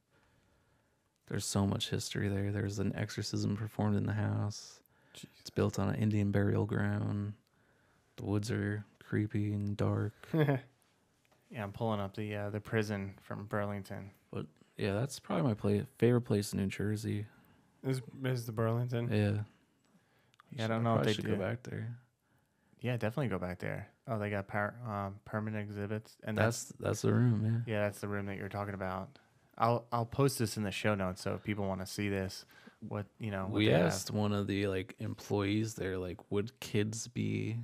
Speaker 3: There's so much history there. There's an exorcism performed in the house. It's built on an Indian burial ground. The woods are creepy and dark.
Speaker 2: Yeah, I'm pulling up the prison from Burlington.
Speaker 3: But yeah, that's probably my favorite place in New Jersey.
Speaker 1: Is the Burlington?
Speaker 3: Yeah.
Speaker 2: Yeah, I don't know if they
Speaker 3: should
Speaker 2: do.
Speaker 3: go back there.
Speaker 2: Yeah, definitely go back there. Oh, they got permanent exhibits, and
Speaker 3: That's the room, yeah.
Speaker 2: yeah, that's the room that you're talking about. I'll post this in the show notes so if people want to see this, what
Speaker 3: We
Speaker 2: they have.
Speaker 3: asked one of the like employees there, like, would kids be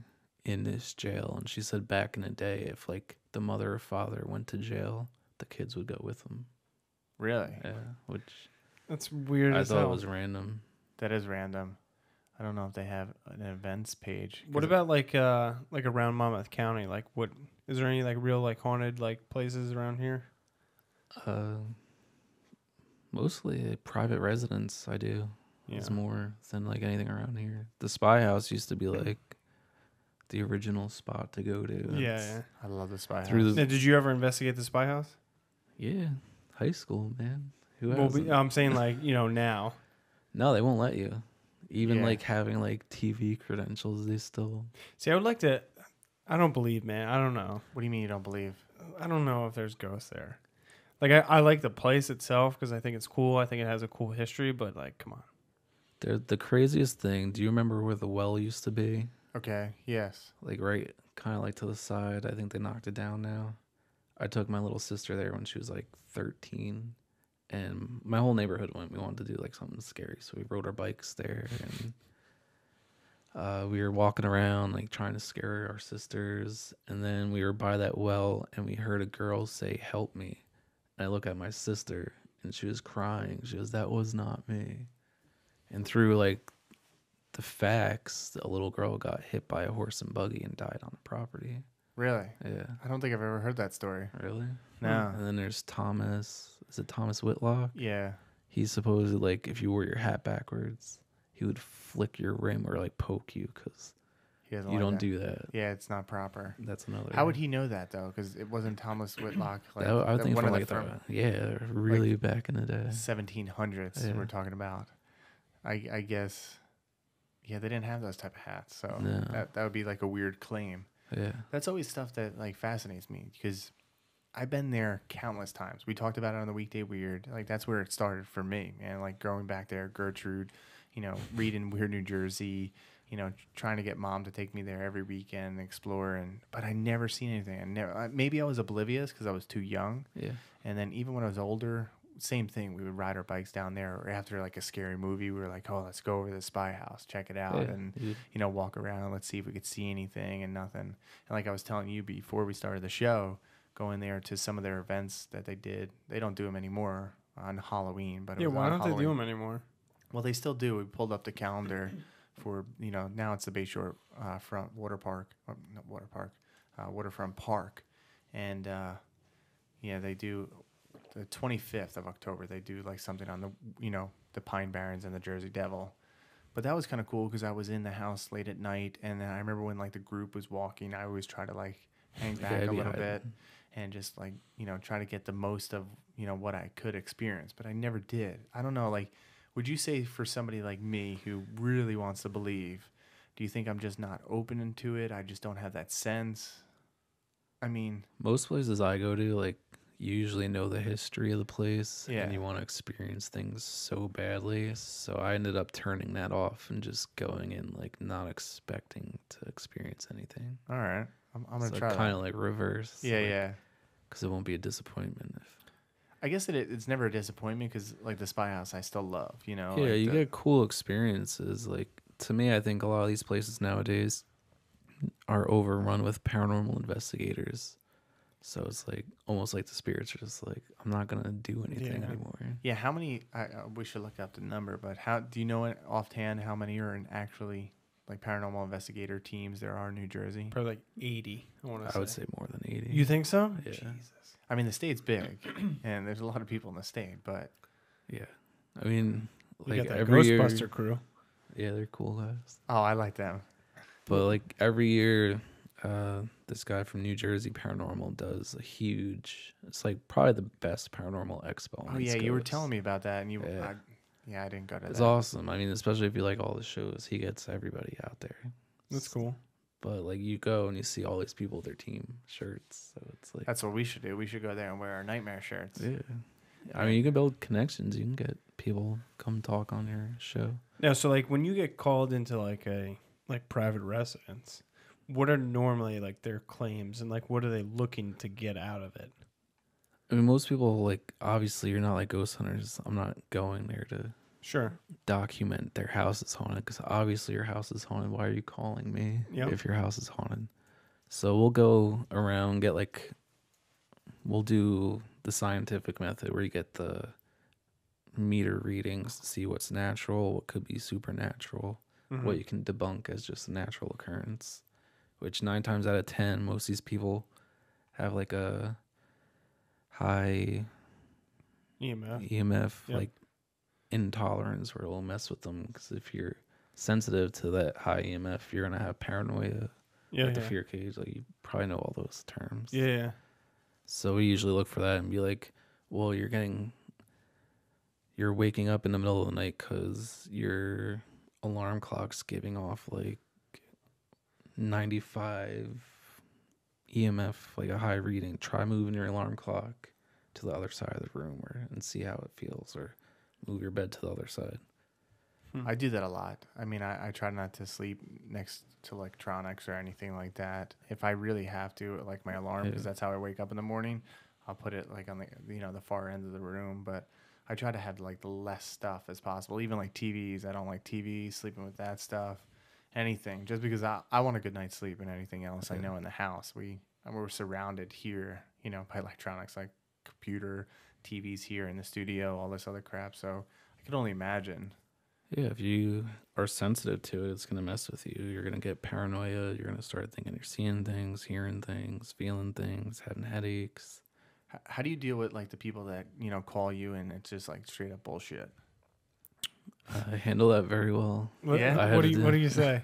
Speaker 3: in this jail? And she said back in the day, if like the mother or father went to jail, the kids would go with them.
Speaker 2: Really.
Speaker 3: Yeah, which
Speaker 1: That's weird
Speaker 3: I
Speaker 1: as
Speaker 3: thought
Speaker 1: hell.
Speaker 3: was random.
Speaker 2: That is random. I don't know if they have an events page. 'Cause
Speaker 1: What about like around Monmouth County? Like, what is there any like real like haunted like places around here?
Speaker 3: Mostly private residence. I do.
Speaker 1: Yeah.
Speaker 3: It's more than like anything around here. The Spy House used to be like the original spot to go to.
Speaker 1: Yeah.
Speaker 2: I love the Spy
Speaker 3: Through
Speaker 2: House.
Speaker 3: the-
Speaker 1: Now, did you ever investigate the spy house?
Speaker 3: Yeah, high school, man. Who
Speaker 1: Well,
Speaker 3: hasn't?
Speaker 1: I'm saying like now.
Speaker 3: No, they won't let you. Even
Speaker 2: Yeah.
Speaker 3: like having like TV credentials, they still.
Speaker 1: See, I would like to. I don't believe, man. I don't know.
Speaker 2: What do you mean you don't believe?
Speaker 1: I don't know if there's ghosts there. Like I like the place itself because I think it's cool. I think it has a cool history. But like, come on.
Speaker 3: They're the craziest thing. Do you remember where the well used to be?
Speaker 2: Okay. Yes.
Speaker 3: Like right, kind of like to the side. I think they knocked it down now. I took my little sister there when she was like 13, and my whole neighborhood went. We wanted to do like something scary, so we rode our bikes there, and we were walking around like trying to scare our sisters. And then we were by that well, and we heard a girl say, "Help me!" And I look at my sister, and she was crying. She goes, "That was not me." And through like the facts, a little girl got hit by a horse and buggy and died on the property.
Speaker 2: Really?
Speaker 3: Yeah.
Speaker 2: I don't think I've ever heard that story.
Speaker 3: Really?
Speaker 2: No.
Speaker 3: And then there's Thomas. Is it Thomas Whitlock?
Speaker 2: Yeah.
Speaker 3: He's supposed like if you wore your hat backwards, he would flick your rim or like poke you because
Speaker 2: He doesn't
Speaker 3: you
Speaker 2: like
Speaker 3: don't
Speaker 2: that.
Speaker 3: do that.
Speaker 2: Yeah, it's not proper.
Speaker 3: That's another.
Speaker 2: How would he know that though? Because it wasn't Thomas Whitlock. Like
Speaker 3: I think
Speaker 2: one
Speaker 3: from
Speaker 2: of
Speaker 3: like
Speaker 2: the
Speaker 3: yeah, really back in the day.
Speaker 2: 1700s
Speaker 3: Yeah.
Speaker 2: we're talking about. I guess. Yeah, they didn't have those type of hats, so
Speaker 3: No.
Speaker 2: that would be like a weird claim.
Speaker 3: Yeah.
Speaker 2: That's always stuff that like fascinates me because I've been there countless times. We talked about it on the Weekday Weird. Like that's where it started for me, man. Like growing back there, Gertrude, reading Weird New Jersey, trying to get mom to take me there every weekend and explore. But I never seen anything. Maybe I was oblivious because I was too young.
Speaker 3: Yeah.
Speaker 2: And then even when I was older, same thing. We would ride our bikes down there, or after like a scary movie, we were like, "Oh, let's go over to the spy house, check it out,
Speaker 3: Yeah,
Speaker 2: and
Speaker 3: dude.
Speaker 2: walk around. Let's see if we could see anything." And nothing. And like I was telling you before we started the show, going there to some of their events that they did. They don't do them anymore on Halloween, but
Speaker 1: Yeah,
Speaker 2: it was
Speaker 1: why
Speaker 2: on
Speaker 1: don't
Speaker 2: Halloween.
Speaker 1: they do them anymore?
Speaker 2: Well, they still do. We pulled up the calendar for now it's the Bayshore front waterfront park, and they do the 25th of October. They do like something on the Pine Barrens and the Jersey Devil. But that was kind of cool because I was in the house late at night, and then I remember when like the group was walking, I always try to like hang back a little bit and just like try to get the most of what I could experience. But I never did. I don't know. Like, would you say for somebody like me who really wants to believe, do you think I'm just not open to it? I just don't have that sense. I mean,
Speaker 3: Most places I go to, like, you usually know the history of the place
Speaker 2: Yeah.
Speaker 3: and you want to experience things so badly. So I ended up turning that off and just going in, like, not expecting to experience anything.
Speaker 2: all right, I'm gonna
Speaker 3: So
Speaker 2: try that.
Speaker 3: kind of like reverse.
Speaker 2: Yeah,
Speaker 3: like,
Speaker 2: yeah.
Speaker 3: Because it won't be a disappointment if.
Speaker 2: I guess it's never a disappointment because like the Spy House I still love,
Speaker 3: Yeah,
Speaker 2: like
Speaker 3: you get cool experiences. Like, to me, I think a lot of these places nowadays are overrun with paranormal investigators. So it's like almost like the spirits are just like, I'm not gonna do anything
Speaker 1: Yeah.
Speaker 3: anymore.
Speaker 2: Yeah, how many? We should look up the number, but how do you know it offhand? How many are in actually like paranormal investigator teams there are in New Jersey?
Speaker 1: Probably like 80.
Speaker 3: I would say more than 80.
Speaker 1: You think so?
Speaker 3: Yeah.
Speaker 1: Jesus.
Speaker 2: I mean, the state's big, and there's a lot of people in the state, but
Speaker 3: Yeah. I mean,
Speaker 1: You
Speaker 3: like
Speaker 1: got that
Speaker 3: every
Speaker 1: Ghostbuster
Speaker 3: year.
Speaker 1: crew.
Speaker 3: Yeah, they're cool guys.
Speaker 2: oh, I like them.
Speaker 3: But like every year, this guy from New Jersey Paranormal does a huge. It's like probably the best paranormal expo.
Speaker 2: Oh yeah, you were telling me about that, and
Speaker 3: Yeah.
Speaker 2: I didn't go to
Speaker 3: It's
Speaker 2: that.
Speaker 3: awesome. I mean, especially if you like all the shows, he gets everybody out there.
Speaker 1: That's cool.
Speaker 3: But like you go and you see all these people with their team shirts, so it's like
Speaker 2: That's what we should do. We should go there and wear our nightmare shirts.
Speaker 3: yeah. I mean, you can build connections. You can get people come talk on your show.
Speaker 1: Now, so like when you get called into like a private residence, what are normally like their claims and like what are they looking to get out of it?
Speaker 3: I mean, most people like obviously you're not like ghost hunters. I'm not going there to
Speaker 1: Sure.
Speaker 3: document their house is haunted because obviously your house is haunted. Why are you calling me
Speaker 1: Yep.
Speaker 3: if your house is haunted? So we'll go around, we'll do the scientific method where you get the meter readings to see what's natural, what could be supernatural,
Speaker 1: Mm-hmm.
Speaker 3: what you can debunk as just a natural occurrence, which 9 times out of 10, most of these people have like a high
Speaker 1: EMF.
Speaker 3: EMF,
Speaker 1: Yep.
Speaker 3: like intolerance where it'll mess with them. Because if you're sensitive to that high EMF, you're gonna have paranoia,
Speaker 1: Yeah.
Speaker 3: like the
Speaker 1: Yeah.
Speaker 3: fear cage. Like you probably know all those terms.
Speaker 1: Yeah.
Speaker 3: So we usually look for that and be like, well, you're waking up in the middle of the night because your alarm clock's giving off like 95 EMF, like a high reading. Try moving your alarm clock to the other side of the room and see how it feels, or move your bed to the other side.
Speaker 2: I do that a lot. I mean, I try not to sleep next to electronics or anything like that. If I really have to, like my alarm, because
Speaker 3: Yeah.
Speaker 2: that's how I wake up in the morning, I'll put it like on the far end of the room. But I try to have like the less stuff as possible. Even like TVs, I don't like TVs, sleeping with that stuff, anything. Just because I want a good night's sleep, and anything else I
Speaker 3: Yeah.
Speaker 2: know in the house. We're surrounded here, by electronics, like computer, TVs here in the studio, all this other crap. So I can only imagine.
Speaker 3: Yeah, if you are sensitive to it, it's going to mess with you. You're going to get paranoia. You're going to start thinking you're seeing things, hearing things, feeling things, having headaches.
Speaker 2: How do you deal with like the people that, call you and it's just like straight up bullshit?
Speaker 3: I handle that very well.
Speaker 2: Yeah?
Speaker 1: What do you say?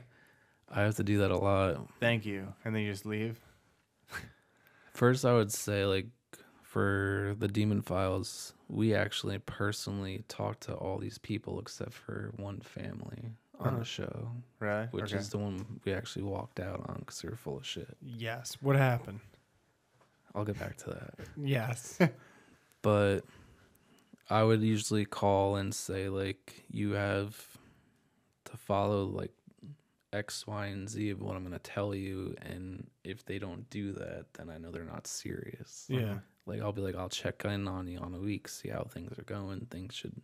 Speaker 3: I have to do that a lot.
Speaker 2: Thank you. And then you just leave?
Speaker 3: First, I would say, like, for the Demon Files, we actually personally talked to all these people except for one family on the show.
Speaker 2: Really?
Speaker 3: Which is the one we actually walked out on because they were full of shit.
Speaker 1: Yes. What happened?
Speaker 3: I'll get back to that.
Speaker 1: Yes.
Speaker 3: But I would usually call and say, like, you have to follow, like, X, Y, and Z of what I'm going to tell you. And if they don't do that, then I know they're not serious.
Speaker 1: Yeah.
Speaker 3: Like, I'll be like, I'll check in on you on a week, see how things are going. Things should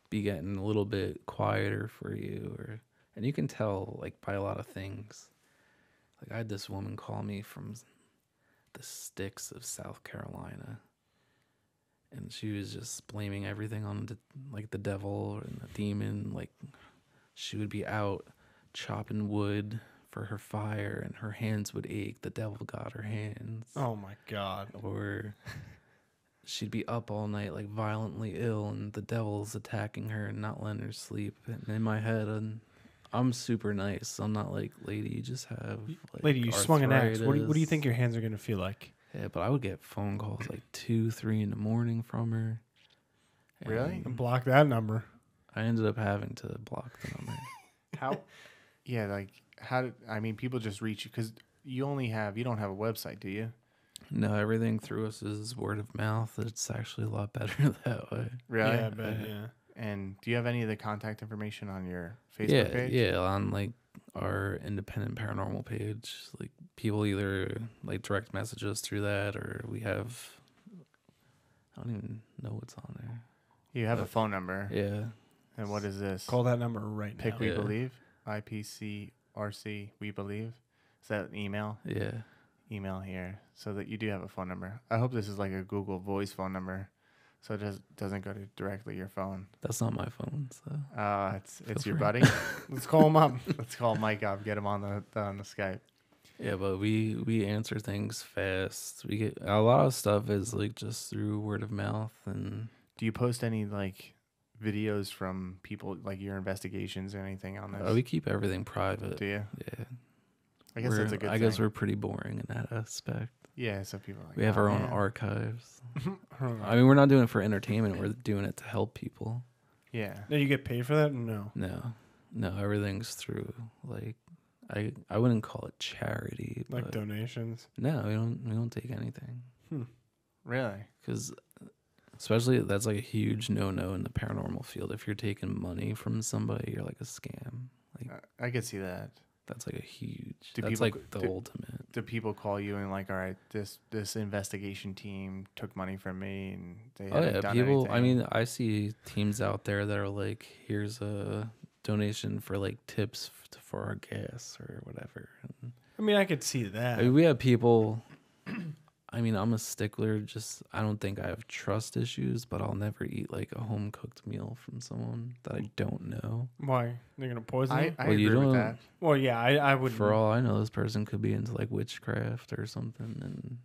Speaker 3: be getting a little bit quieter for you. And you can tell, like, by a lot of things. Like, I had this woman call me from the sticks of South Carolina. And she was just blaming everything on, the devil and the demon. Like, she would be out chopping wood for her fire and her hands would ache. The devil got her hands.
Speaker 1: Oh my God.
Speaker 3: Or she'd be up all night, like, violently ill, and the devil's attacking her and not letting her sleep. And in my head, I'm super nice. I'm not like, lady, you just have, like,
Speaker 1: Lady, you swung an axe. What do you
Speaker 3: arthritis."
Speaker 1: think your hands are going to feel like?
Speaker 3: Yeah, but I would get phone calls like 2, 3 in the morning from her.
Speaker 2: Really?
Speaker 3: And
Speaker 1: Block that number.
Speaker 3: I ended up having to block the number.
Speaker 2: How? Yeah, like, people just reach you because you don't have a website, do you?
Speaker 3: No, everything through us is word of mouth. It's actually a lot better that way.
Speaker 2: Really?
Speaker 1: Yeah, I bet, yeah.
Speaker 2: And do you have any of the contact information on your Facebook page?
Speaker 3: Yeah, on, like, our independent paranormal page. Like, people either, like, direct message us through that, or we have, I don't even know what's on there.
Speaker 2: You have a phone number.
Speaker 3: Yeah.
Speaker 2: And what is this?
Speaker 1: Call that number right now.
Speaker 2: Pick We
Speaker 3: Yeah.
Speaker 2: Believe? IPCRC We Believe? Is that an email?
Speaker 3: Yeah.
Speaker 2: Email here. So that you do have a phone number. I hope this is like a Google Voice phone number. So it doesn't go to directly your phone.
Speaker 3: That's not my phone, so.
Speaker 2: It's your
Speaker 3: free.
Speaker 2: buddy. Let's call him up. Let's call Mike up. Get him on the Skype.
Speaker 3: Yeah, but we answer things fast. We get a lot of stuff is, like, just through word of mouth. And
Speaker 2: Do you post any like videos from people, like your investigations or anything on this?
Speaker 3: we keep everything private.
Speaker 2: Do you?
Speaker 3: Yeah.
Speaker 2: I guess that's a good thing.
Speaker 3: I guess we're pretty boring in that aspect.
Speaker 2: Yeah, so people are like,
Speaker 3: We have our own
Speaker 2: man."
Speaker 3: archives. I mean, we're not doing it for entertainment. We're doing it to help people.
Speaker 2: Yeah.
Speaker 1: No, you get paid for that? No.
Speaker 3: No, everything's through, like, I wouldn't call it charity,
Speaker 1: Like
Speaker 3: but
Speaker 1: donations?
Speaker 3: no, we don't take anything.
Speaker 2: Really?
Speaker 3: Because especially that's like a huge no-no in the paranormal field. If you're taking money from somebody, you're like a scam. Like,
Speaker 2: I could see that.
Speaker 3: that's like a huge.
Speaker 2: Do
Speaker 3: That's
Speaker 2: people-
Speaker 3: like the ultimate.
Speaker 2: Do people call you and like, all right, this investigation team took money from me and they
Speaker 3: Oh
Speaker 2: haven't
Speaker 3: yeah,
Speaker 2: done
Speaker 3: people.
Speaker 2: anything?
Speaker 3: I mean, I see teams out there that are like, here's a donation for, like, tips for our gas or whatever. And,
Speaker 1: I mean, I could see that.
Speaker 3: I mean, we have people. I mean, I'm a stickler. Just, I don't think I have trust issues, but I'll never eat, like, a home cooked meal from someone that I don't know.
Speaker 1: Why? They're going to poison you?
Speaker 2: I
Speaker 3: Well, you
Speaker 2: agree with
Speaker 3: don't-
Speaker 2: that.
Speaker 1: Well, yeah, I would.
Speaker 3: For all I know, this person could be into, like, witchcraft or something, and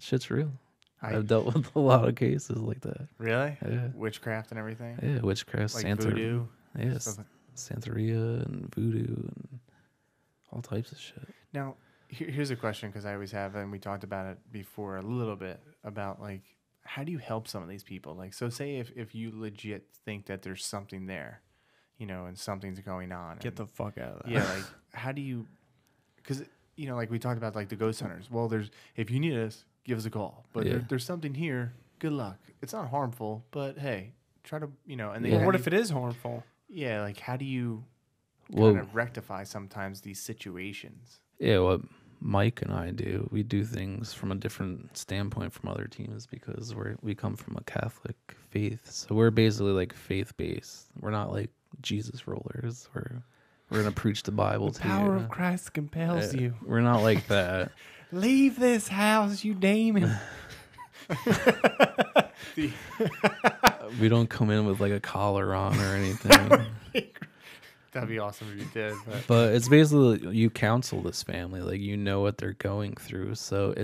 Speaker 3: shit's real. I've dealt with a lot of cases like that.
Speaker 2: Really?
Speaker 3: Yeah,
Speaker 2: Witchcraft and everything?
Speaker 3: yeah, witchcraft,
Speaker 2: Like voodoo?
Speaker 3: yes,
Speaker 2: Stuff like-
Speaker 3: Santeria and voodoo and all types of shit.
Speaker 2: Now, here's a question because I always have, and we talked about it before a little bit, about like, how do you help some of these people? Like, so say if you legit think that there's something there, and something's going on.
Speaker 1: Get
Speaker 2: and-
Speaker 1: the fuck out of that.
Speaker 2: Yeah, like, how do you, because, like we talked about, like the ghost hunters. Well, if you need us, give us a call. But
Speaker 3: Yeah.
Speaker 2: there's something here. Good luck. It's not harmful, but hey, try to, and then
Speaker 3: Yeah.
Speaker 1: Well, what if it is harmful?
Speaker 2: Yeah, like how do you
Speaker 3: Well,
Speaker 2: kind of rectify sometimes these situations?
Speaker 3: yeah, what Mike and I do, we do things from a different standpoint from other teams because we come from a Catholic faith, so we're basically like faith based. We're not like Jesus rollers. We're gonna preach the Bible
Speaker 1: The
Speaker 3: to you.
Speaker 1: power of Christ compels you.
Speaker 3: We're not like that.
Speaker 1: Leave this house, you demon.
Speaker 3: We don't come in with like a collar on or anything.
Speaker 2: That'd be awesome if you did.
Speaker 3: But it's basically you counsel this family, like you know what they're going through, so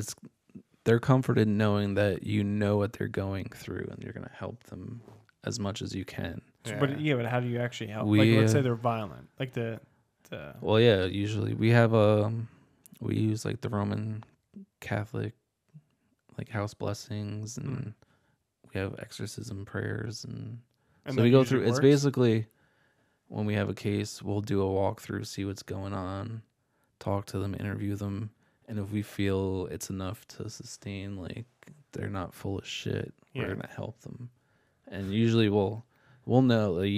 Speaker 3: they're comforted knowing that you know what they're going through and you're gonna help them as much as you can.
Speaker 1: Yeah. But how do you actually help?
Speaker 3: We,
Speaker 1: like, let's say they're violent, like
Speaker 3: Well, yeah, usually we have we use like the Roman Catholic like house blessings, and we have exorcism prayers, and so we go through. It's basically when we have a case, we'll do a walkthrough, see what's going on, talk to them, interview them, and if we feel it's enough to sustain, like they're not full of shit, we're gonna help them. And usually we'll know, like,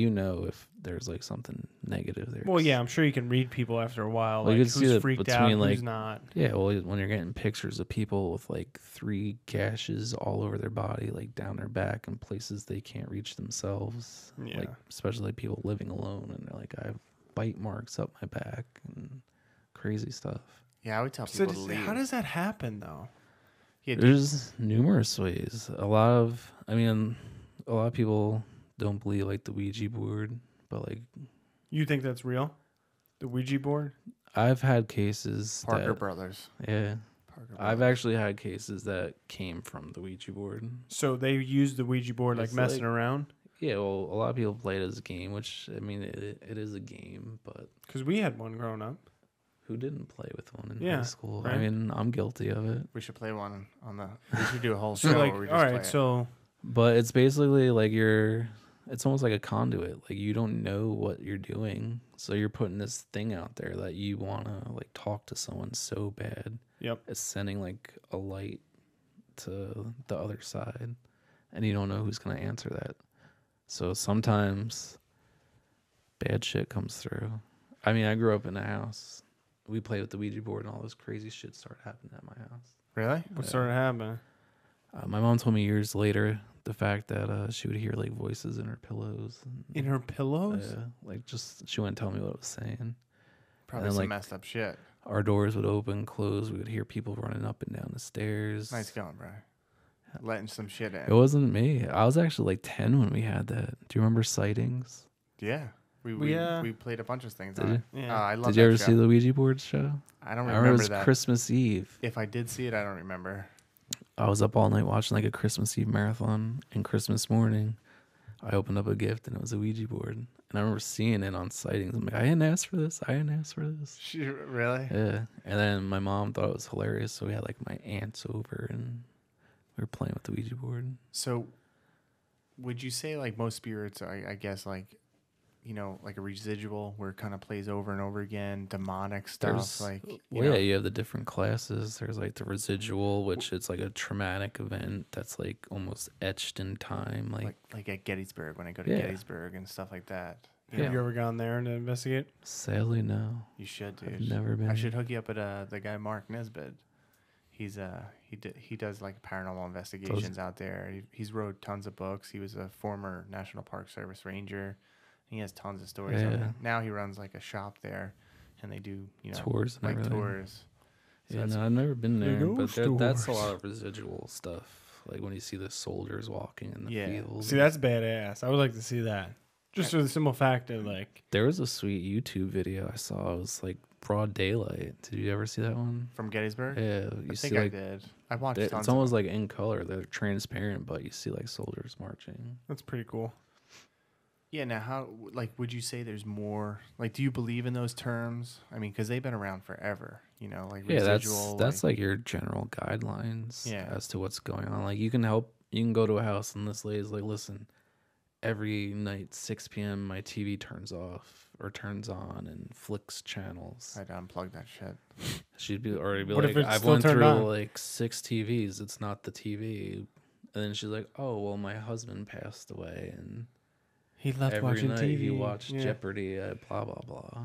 Speaker 3: if there's like something negative there.
Speaker 1: Well, yeah, I'm sure you can read people after a while.
Speaker 3: Well,
Speaker 1: like
Speaker 3: you can see
Speaker 1: who's
Speaker 3: that
Speaker 1: freaked
Speaker 3: between,
Speaker 1: out,
Speaker 3: like,
Speaker 1: who's not.
Speaker 3: Yeah, well, when you're getting pictures of people with like 3 gashes all over their body, like down their back and places they can't reach themselves.
Speaker 1: Yeah.
Speaker 3: Like, especially like people living alone, and they're like, I have bite marks up my back and crazy stuff.
Speaker 2: Yeah, I would tell people to leave.
Speaker 1: How does that happen, though?
Speaker 2: Yeah,
Speaker 3: there's numerous ways. A lot of people don't believe like the Ouija board, but like,
Speaker 1: you think that's real? The Ouija board?
Speaker 3: I've had cases.
Speaker 2: Parker Brothers.
Speaker 3: Yeah.
Speaker 2: Parker
Speaker 3: I've
Speaker 2: Brothers.
Speaker 3: actually had cases that came from the Ouija board.
Speaker 1: So they used the Ouija board like messing around?
Speaker 3: Yeah, well, a lot of people play it as a game, which, I mean, it is a game, but...
Speaker 1: Because we had one growing up.
Speaker 3: Who didn't play with one in high school?
Speaker 1: Right?
Speaker 3: I mean, I'm guilty of it.
Speaker 2: We should play one on the... We should do a whole show
Speaker 1: like,
Speaker 2: where we just
Speaker 1: all
Speaker 2: play
Speaker 1: right,
Speaker 2: it.
Speaker 1: so...
Speaker 3: But it's basically like it's almost like a conduit. Like, you don't know what you're doing, so you're putting this thing out there that you want to, like, talk to someone so bad.
Speaker 1: Yep.
Speaker 3: It's sending, like, a light to the other side, and you don't know who's going to answer that. So sometimes bad shit comes through. I mean, I grew up in a house. We played with the Ouija board, and all this crazy shit started happening at my house.
Speaker 2: Really?
Speaker 1: What started happening?
Speaker 3: My mom told me years later the fact that she would hear like voices in her pillows.
Speaker 1: In her pillows?
Speaker 3: Like, just she wouldn't tell me what it was saying.
Speaker 2: Probably
Speaker 3: then,
Speaker 2: some
Speaker 3: like,
Speaker 2: messed up shit.
Speaker 3: Our doors would open, close. We would hear people running up and down the stairs.
Speaker 2: Nice going, bro. Letting some shit in.
Speaker 3: It wasn't me. I was actually like 10 when we had that. Do you remember Sightings?
Speaker 2: Yeah. We played a bunch of things
Speaker 3: Did
Speaker 2: on
Speaker 3: you?
Speaker 2: it.
Speaker 1: Yeah.
Speaker 2: I love
Speaker 3: Did you
Speaker 2: that
Speaker 3: ever
Speaker 2: show.
Speaker 3: see the Ouija board show?
Speaker 2: I don't
Speaker 3: I
Speaker 2: remember
Speaker 3: it was
Speaker 2: that.
Speaker 3: Christmas Eve.
Speaker 2: If I did see it, I don't remember.
Speaker 3: I was up all night watching like a Christmas Eve marathon, and Christmas morning, I opened up a gift and it was a Ouija board. And I remember seeing it on Sightings. I'm like, I didn't ask for this. I didn't ask for this.
Speaker 2: Really?
Speaker 3: Yeah. And then my mom thought it was hilarious, so we had like my aunts over and we were playing with the Ouija board.
Speaker 2: So, would you say like most spirits, I guess, like, you know, like a residual where it kind of plays over and over again, demonic stuff, you know?
Speaker 3: Yeah, you have the different classes. There's like the residual, which it's like a traumatic event that's like almost etched in time,
Speaker 2: like at Gettysburg, when I go to Gettysburg and stuff like that.
Speaker 1: Have you ever gone there to investigate?
Speaker 3: Sadly, no.
Speaker 2: You should, dude.
Speaker 3: I've never been.
Speaker 2: I should hook you up at the guy Mark Nesbitt. He's he does like paranormal investigations out there. He's wrote tons of books. He was a former National Park Service ranger. He has tons of stories.
Speaker 3: Yeah.
Speaker 2: Now he runs like a shop there, and they do, you know,
Speaker 3: tours and
Speaker 2: like
Speaker 3: everything.
Speaker 2: tours. So
Speaker 3: Yeah, no, I've never been there, but
Speaker 1: ghost
Speaker 3: that's a
Speaker 1: tours.
Speaker 3: lot of residual stuff. Like when you see the soldiers walking in the field.
Speaker 1: See, that's badass. I would like to see that. Just for the simple fact of like...
Speaker 3: There was a sweet YouTube video I saw. It was like broad daylight. Did you ever see that one?
Speaker 2: From Gettysburg?
Speaker 3: Yeah,
Speaker 2: I
Speaker 3: you
Speaker 2: think
Speaker 3: see
Speaker 2: I
Speaker 3: like
Speaker 2: did. I watched
Speaker 3: it's
Speaker 2: tons
Speaker 3: almost
Speaker 2: of
Speaker 3: like in color. They're transparent, but you see like soldiers marching.
Speaker 1: That's pretty cool.
Speaker 2: Yeah, now how, like, would you say there's more, like, do you believe in those terms? I mean, because they've been around forever, you know, like
Speaker 3: Yeah,
Speaker 2: residual.
Speaker 3: that's like your general guidelines as to what's going on. Like you can go to a house and this lady's like, listen, every night 6 p.m. my TV turns off or turns on and flicks channels.
Speaker 2: I'd unplug that shit.
Speaker 3: She'd be already be
Speaker 1: What
Speaker 3: like,
Speaker 1: if it's
Speaker 3: I've
Speaker 1: still
Speaker 3: went
Speaker 1: turned
Speaker 3: through
Speaker 1: on?
Speaker 3: like 6 TVs. It's not the TV. And then she's like, oh well, my husband passed away and
Speaker 1: He left
Speaker 3: every
Speaker 1: watching
Speaker 3: night
Speaker 1: TV.
Speaker 3: he watched Jeopardy at blah blah blah.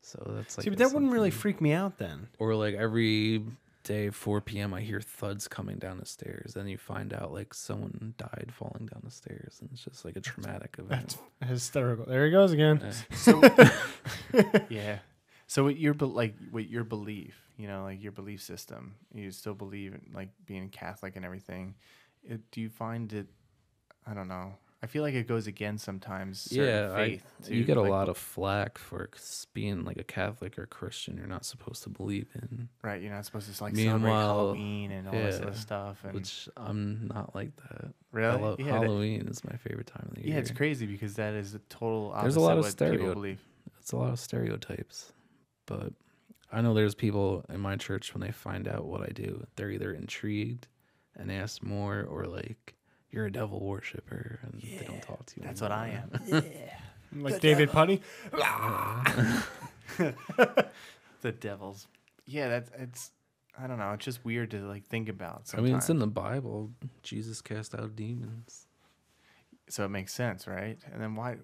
Speaker 3: So that's like
Speaker 1: See, but that wouldn't really
Speaker 3: something.
Speaker 1: freak me out then.
Speaker 3: Or like every day 4 p.m. I hear thuds coming down the stairs. Then you find out like someone died falling down the stairs, and it's just like a traumatic event.
Speaker 1: That's hysterical. There he goes again.
Speaker 3: Yeah.
Speaker 2: So, yeah. So with your belief, you know, like your belief system, you still believe in like being Catholic and everything. Do you find it? I don't know. I feel like it goes against sometimes certain faith.
Speaker 3: You get a lot of flack for being like a Catholic or Christian. You're not supposed to believe in.
Speaker 2: Right, you're not supposed to like celebrate Halloween and all this other stuff. And
Speaker 3: which I'm not like that.
Speaker 2: really,
Speaker 3: Halloween is my favorite time of the year.
Speaker 2: Yeah, it's crazy because that is the total opposite.
Speaker 3: There's a lot of
Speaker 2: what people believe.
Speaker 3: It's a lot of stereotypes, but I know there's people in my church when they find out what I do, they're either intrigued and ask more, or like, you're a devil worshiper, and they don't talk to you.
Speaker 2: That's
Speaker 3: anymore.
Speaker 2: what I am.
Speaker 1: Like David Putty.
Speaker 2: The devils. Yeah, it's. I don't know. It's just weird to like think about.
Speaker 3: I mean, it's in the Bible. Jesus cast out demons.
Speaker 2: So it makes sense, right? And then why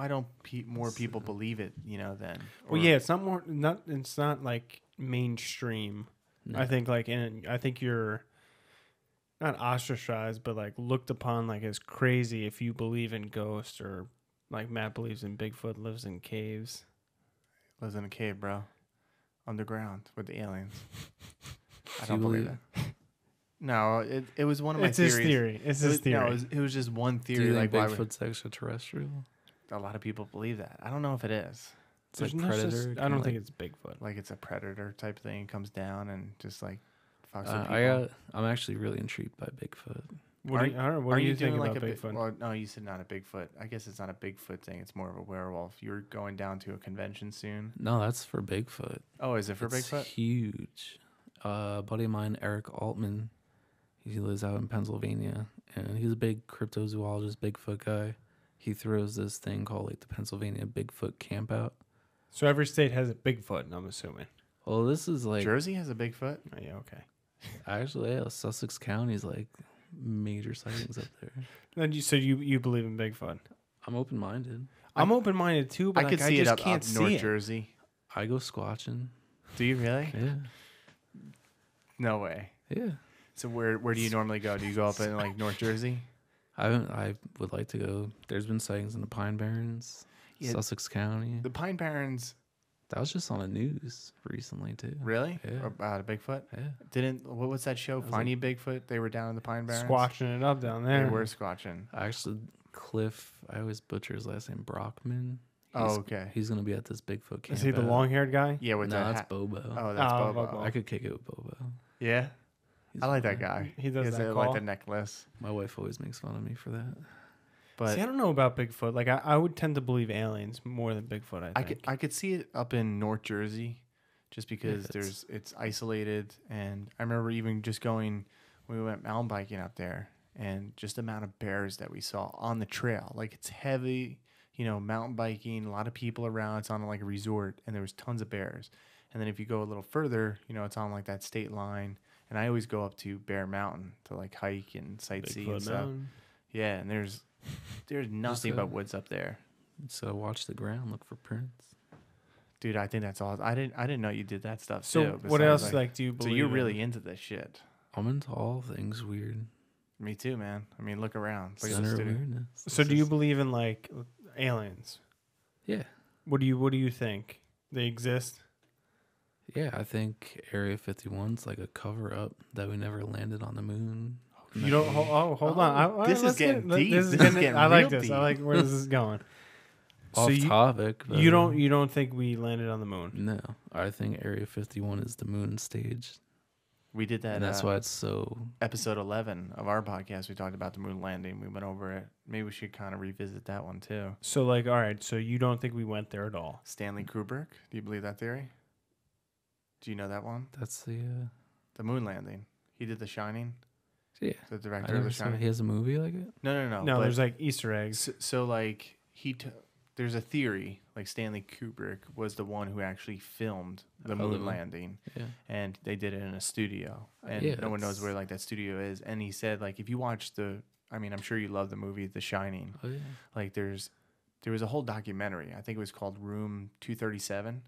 Speaker 2: don't more people believe it? You know, then.
Speaker 1: Well, yeah, it's not like mainstream. No. I think I think you're not ostracized, but like looked upon like as crazy if you believe in ghosts, or like Matt believes in Bigfoot, lives in caves.
Speaker 2: Lives in a cave, bro. Underground with the aliens. I don't believe that. No, it was one of my theories.
Speaker 1: It's his theory.
Speaker 2: No, it was just one theory.
Speaker 3: Do you
Speaker 2: like
Speaker 3: think Bigfoot's extraterrestrial?
Speaker 2: A lot of people believe that. I don't know if it is.
Speaker 3: It's like Predator.
Speaker 1: I don't think it's Bigfoot.
Speaker 2: Like it's a predator type thing. It comes down and just like fucks with people.
Speaker 3: I'm actually really intrigued by Bigfoot.
Speaker 1: What do you think about Bigfoot?
Speaker 2: Well, no, you said not a Bigfoot. I guess it's not a Bigfoot thing. It's more of a werewolf. You're going down to a convention soon.
Speaker 3: No, that's for Bigfoot.
Speaker 2: Oh, is it for Bigfoot?
Speaker 3: Huge. A buddy of mine, Eric Altman, he lives out in Pennsylvania, and he's a big cryptozoologist, Bigfoot guy. He throws this thing called like the Pennsylvania Bigfoot Campout.
Speaker 1: So every state has a Bigfoot, I'm assuming.
Speaker 3: Well, this is like
Speaker 2: Jersey has a Bigfoot.
Speaker 1: Oh, yeah, okay.
Speaker 3: Actually, yeah, Sussex County's like major sightings up there.
Speaker 1: Then you believe in Bigfoot?
Speaker 3: I'm open-minded.
Speaker 1: I'm open-minded too, but
Speaker 2: I could see it up North Jersey.
Speaker 3: I go squatching.
Speaker 2: Do you really?
Speaker 3: Yeah.
Speaker 2: No way.
Speaker 3: Yeah.
Speaker 2: So where do you normally go? Do you go up in like North Jersey?
Speaker 3: I would like to go. There's been sightings in the Pine Barrens, Sussex County.
Speaker 2: The Pine Barrens.
Speaker 3: That was just on the news recently too.
Speaker 2: Really?
Speaker 3: Yeah.
Speaker 2: About a Bigfoot?
Speaker 3: Yeah.
Speaker 2: What was that show? Finding Bigfoot? They were down in the Pine Barrens.
Speaker 1: Squatching it up down there.
Speaker 2: They were squatching.
Speaker 3: Actually, Cliff, I always butcher his last name, Brockman.
Speaker 2: Okay.
Speaker 3: He's gonna be at this Bigfoot camp.
Speaker 1: Is he the long-haired guy?
Speaker 2: Yeah, with
Speaker 3: that's Bobo.
Speaker 2: Oh, that's Bobo.
Speaker 3: I could kick it with Bobo.
Speaker 2: Yeah. I like that guy.
Speaker 1: He does that
Speaker 2: like the necklace.
Speaker 3: My wife always makes fun of me for that.
Speaker 2: But
Speaker 1: see, I don't know about Bigfoot. Like I would tend to believe aliens more than Bigfoot. I think.
Speaker 2: I could see it up in North Jersey, just because it's isolated, and I remember even just going when we went mountain biking out there, and just the amount of bears that we saw on the trail. Like it's heavy, mountain biking, a lot of people around. It's on like a resort, and there was tons of bears. And then if you go a little further, it's on like that state line. And I always go up to Bear Mountain to like hike and sightsee and stuff. Yeah, and there's nothing but woods up there.
Speaker 3: So watch the ground, look for prints.
Speaker 2: Dude, I think that's all. I didn't know you did that stuff
Speaker 1: so
Speaker 2: too.
Speaker 1: What else do you believe?
Speaker 2: So you're really into this shit.
Speaker 3: I'm into all things weird.
Speaker 2: Me too, man. I mean, look around. Look
Speaker 3: Center of weirdness.
Speaker 1: So do you believe in like aliens?
Speaker 3: Yeah.
Speaker 1: What do you think? They exist?
Speaker 3: Yeah, I think Area 51's like a cover-up that we never landed on the moon.
Speaker 1: You don't. Hold on.
Speaker 2: This is getting deep.
Speaker 1: This is getting. I like this. I like where this is going.
Speaker 3: Off topic.
Speaker 1: You don't think we landed on the moon?
Speaker 3: No, I think Area 51 is the moon stage.
Speaker 2: We did that.
Speaker 3: And that's why it's so.
Speaker 2: Episode 11 of our podcast, we talked about the moon landing. We went over it. Maybe we should kind of revisit that one too.
Speaker 1: So all right. So you don't think we went there at all?
Speaker 2: Stanley Kubrick. Do you believe that theory? Do you know that one?
Speaker 3: That's
Speaker 2: the moon landing. He did The Shining.
Speaker 3: Yeah.
Speaker 2: The director of The Shining.
Speaker 3: He has a movie like it?
Speaker 2: No.
Speaker 1: No, there's like Easter eggs.
Speaker 2: So like there's a theory like Stanley Kubrick was the one who actually filmed the moon landing. Yeah. And they did it in a studio. And no one knows where like that studio is. And he said like if you watch I'm sure you love the movie The Shining.
Speaker 3: Oh yeah.
Speaker 2: Like there was a whole documentary. I think it was called Room 237.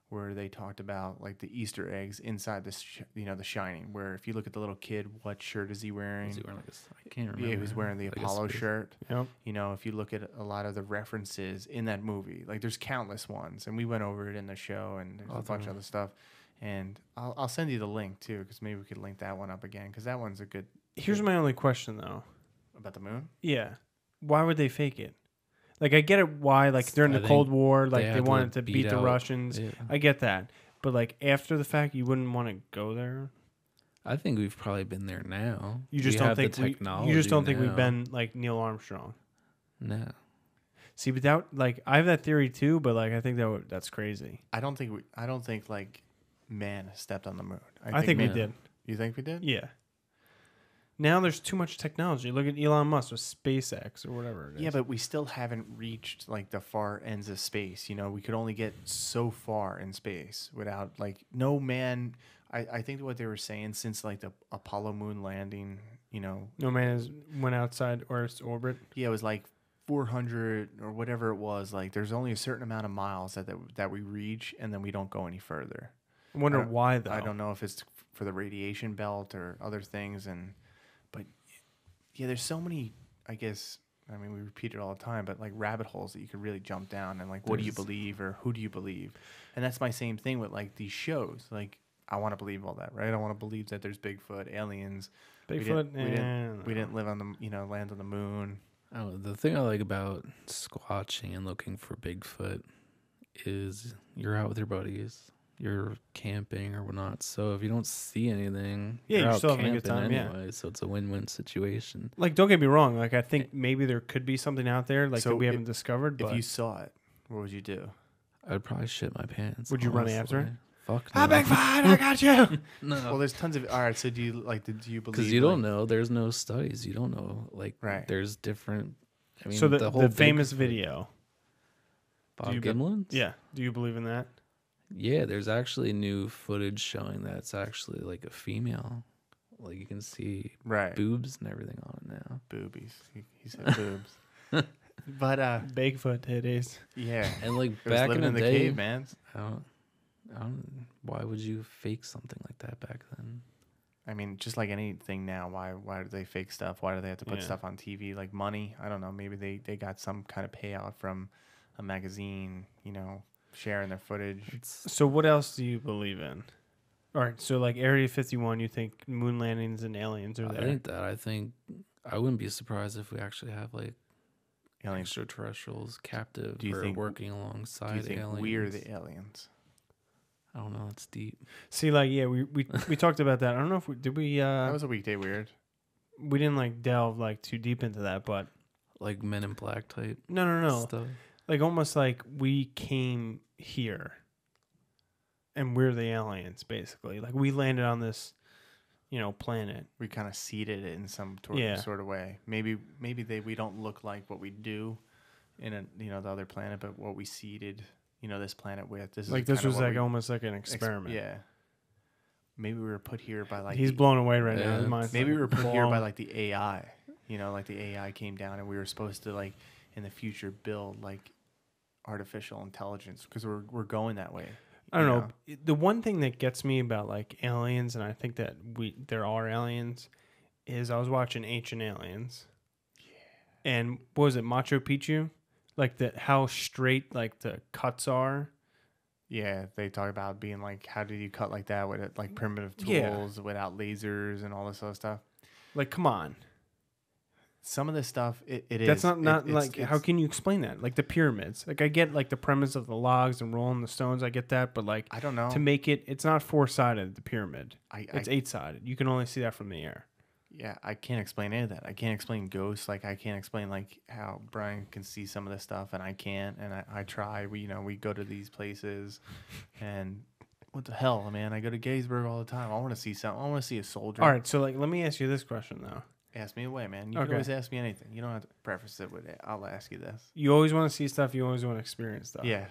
Speaker 2: Where they talked about like the Easter eggs inside The Shining. Where if you look at the little kid, what shirt is he wearing?
Speaker 3: Was he wearing I can't remember.
Speaker 2: Yeah, he was wearing the Apollo shirt.
Speaker 1: Yep.
Speaker 2: If you look at a lot of the references in that movie, like there's countless ones, and we went over it in the show, and there's a bunch of other stuff. And I'll send you the link too, because maybe we could link that one up again, because that one's a good
Speaker 1: Here's my only question, though.
Speaker 2: About the moon?
Speaker 1: Yeah. Why would they fake it? Like, I get it why, like, during the
Speaker 3: I
Speaker 1: Cold
Speaker 3: think
Speaker 1: War, like,
Speaker 3: they
Speaker 1: they
Speaker 3: had to
Speaker 1: wanted to
Speaker 3: beat
Speaker 1: beat the
Speaker 3: out-
Speaker 1: Russians.
Speaker 3: yeah.
Speaker 1: I get that. But, like, after the fact, you wouldn't want to go there?
Speaker 3: I think we've probably been there now.
Speaker 1: You just
Speaker 3: We
Speaker 1: don't
Speaker 3: have the
Speaker 1: think
Speaker 3: technology
Speaker 1: you just don't think we've
Speaker 3: now.
Speaker 1: been, like, Neil Armstrong?
Speaker 3: No.
Speaker 1: See, without, like, I have that theory, too, but, like, I think that's crazy.
Speaker 2: I don't think like man stepped on the moon.
Speaker 1: I think we
Speaker 3: man-
Speaker 1: did.
Speaker 2: You think we did?
Speaker 1: Yeah. Now there's too much technology. Look at Elon Musk with SpaceX or whatever it is.
Speaker 2: Yeah, but we still haven't reached like the far ends of space. You know, we could only get so far in space without like no man. I think what they were saying since like the Apollo moon landing, you know,
Speaker 1: No man has went outside Earth's orbit.
Speaker 2: yeah, it was like 400 or whatever it was. Like, there's only a certain amount of miles that we reach, and then we don't go any further.
Speaker 1: I wonder
Speaker 2: I don't-
Speaker 1: why, though.
Speaker 2: I don't know if it's for the radiation belt or other things, but yeah, there's so many. I guess I mean we repeat it all the time, but like rabbit holes that you could really jump down and like, what do you believe or who do you believe? And that's my same thing with like these shows. Like, I want to believe all that, right? I want to believe that there's Bigfoot, aliens.
Speaker 1: Bigfoot?
Speaker 2: We didn't live on the land on the moon.
Speaker 3: Oh, the thing I like about squatching and looking for Bigfoot is you're out with your buddies, you're camping or whatnot. So if you don't see anything,
Speaker 1: Yeah,
Speaker 3: you're
Speaker 1: you're
Speaker 3: out
Speaker 1: still having a good
Speaker 3: camping
Speaker 1: time, yeah.
Speaker 3: anyway. So it's a win-win situation.
Speaker 1: Like, don't get me wrong. Like, I think maybe there could be something out there like
Speaker 2: So
Speaker 1: that we
Speaker 2: if-
Speaker 1: haven't discovered. But
Speaker 2: If you saw it, what would you do?
Speaker 3: I'd probably shit my pants.
Speaker 1: Would you run after it?
Speaker 3: honestly. Fuck no.
Speaker 1: I'm Bigfoot. I got you.
Speaker 2: Well, there's tons of. All right, so do you believe?
Speaker 3: Because you don't know. There's no studies. You don't know. Like,
Speaker 2: Right.
Speaker 3: there's different. I mean,
Speaker 1: So
Speaker 3: the whole
Speaker 1: famous
Speaker 3: Bigfoot-
Speaker 1: video.
Speaker 3: Bob
Speaker 1: you-
Speaker 3: Gimlin's?
Speaker 1: Yeah. Do you believe in that?
Speaker 3: Yeah, there's actually new footage showing that it's actually like a female. Like, you can see
Speaker 2: Right.
Speaker 3: boobs and everything on it now.
Speaker 2: Boobies. He said boobs. But
Speaker 1: Bigfoot titties.
Speaker 2: yeah.
Speaker 3: And like
Speaker 2: It was
Speaker 3: back
Speaker 2: living
Speaker 3: in the,
Speaker 2: the
Speaker 3: day,
Speaker 2: cave, man.
Speaker 3: I don't. Why would you fake something like that back then?
Speaker 2: I mean, just like anything now, why do they fake stuff? Why do they have to put
Speaker 1: Yeah.
Speaker 2: stuff on TV? Like money? I don't know. Maybe they got some kind of payout from a magazine, you know, sharing their footage.
Speaker 1: So what else do you believe in? All right. So like Area 51, you think moon landings and aliens are
Speaker 3: I
Speaker 1: there?
Speaker 3: think that. I think I wouldn't be surprised if we actually have like
Speaker 2: Aliens.
Speaker 3: extraterrestrials captive
Speaker 2: Do you
Speaker 3: or
Speaker 2: think-
Speaker 3: working
Speaker 2: Do
Speaker 3: alongside
Speaker 2: you think
Speaker 3: aliens.
Speaker 2: we're the aliens?
Speaker 3: I don't know. It's deep.
Speaker 1: See, like, yeah, we talked about that. I don't know if we
Speaker 2: That was a weekday weird.
Speaker 1: we didn't like delve like too deep into that, but
Speaker 3: Like Men in Black type
Speaker 1: no.
Speaker 3: stuff.
Speaker 1: Like almost like we came here and we're the aliens, basically. Like we landed on this, planet.
Speaker 2: We kind of seeded it in some
Speaker 1: Yeah.
Speaker 2: sort of way. Maybe we don't look like what we do in the other planet, but what we seeded, this planet with. This
Speaker 1: Like
Speaker 2: is
Speaker 1: this
Speaker 2: kinda
Speaker 1: was
Speaker 2: what
Speaker 1: like
Speaker 2: we
Speaker 1: almost like an experiment.
Speaker 2: Yeah. Maybe we were put here by like
Speaker 1: He's
Speaker 2: the-
Speaker 1: blown away right now.
Speaker 3: Yeah.
Speaker 1: His mind's
Speaker 2: Maybe we were put here by
Speaker 1: blown.
Speaker 2: like the AI. Like the AI came down and we were supposed to like in the future build like artificial intelligence because we're going that way.
Speaker 1: I don't
Speaker 2: you
Speaker 1: know. The one thing that gets me about like aliens, and I think that there are aliens, is I was watching Ancient Aliens. Yeah. And what was it, Machu Picchu? Like how straight like the cuts are.
Speaker 2: Yeah, they talk about being like, how did you cut like that with it, like primitive
Speaker 1: Yeah.
Speaker 2: tools without lasers and all this other stuff.
Speaker 1: Like, come on.
Speaker 2: Some of this stuff, it is.
Speaker 1: That's not
Speaker 2: It-
Speaker 1: like, how can you explain that? Like the pyramids. Like I get like the premise of the logs and rolling the stones. I get that. But like
Speaker 2: I don't know.
Speaker 1: to make it's not 4-sided, the pyramid.
Speaker 2: I
Speaker 1: It's 8-sided. You can only see that from the air.
Speaker 2: Yeah, I can't explain any of that. I can't explain ghosts. Like I can't explain like how Brian can see some of this stuff and I can't. And I try. We go to these places, and what the hell, man? I go to Gettysburg all the time. I want to see something. I want to see a soldier.
Speaker 1: All right. So like, let me ask you this question though.
Speaker 2: Ask me away, man. You can
Speaker 1: Okay.
Speaker 2: always ask me anything. You don't have to preface it with it. I'll ask you this.
Speaker 1: You always want to see stuff. You always want to experience stuff.
Speaker 2: Yeah.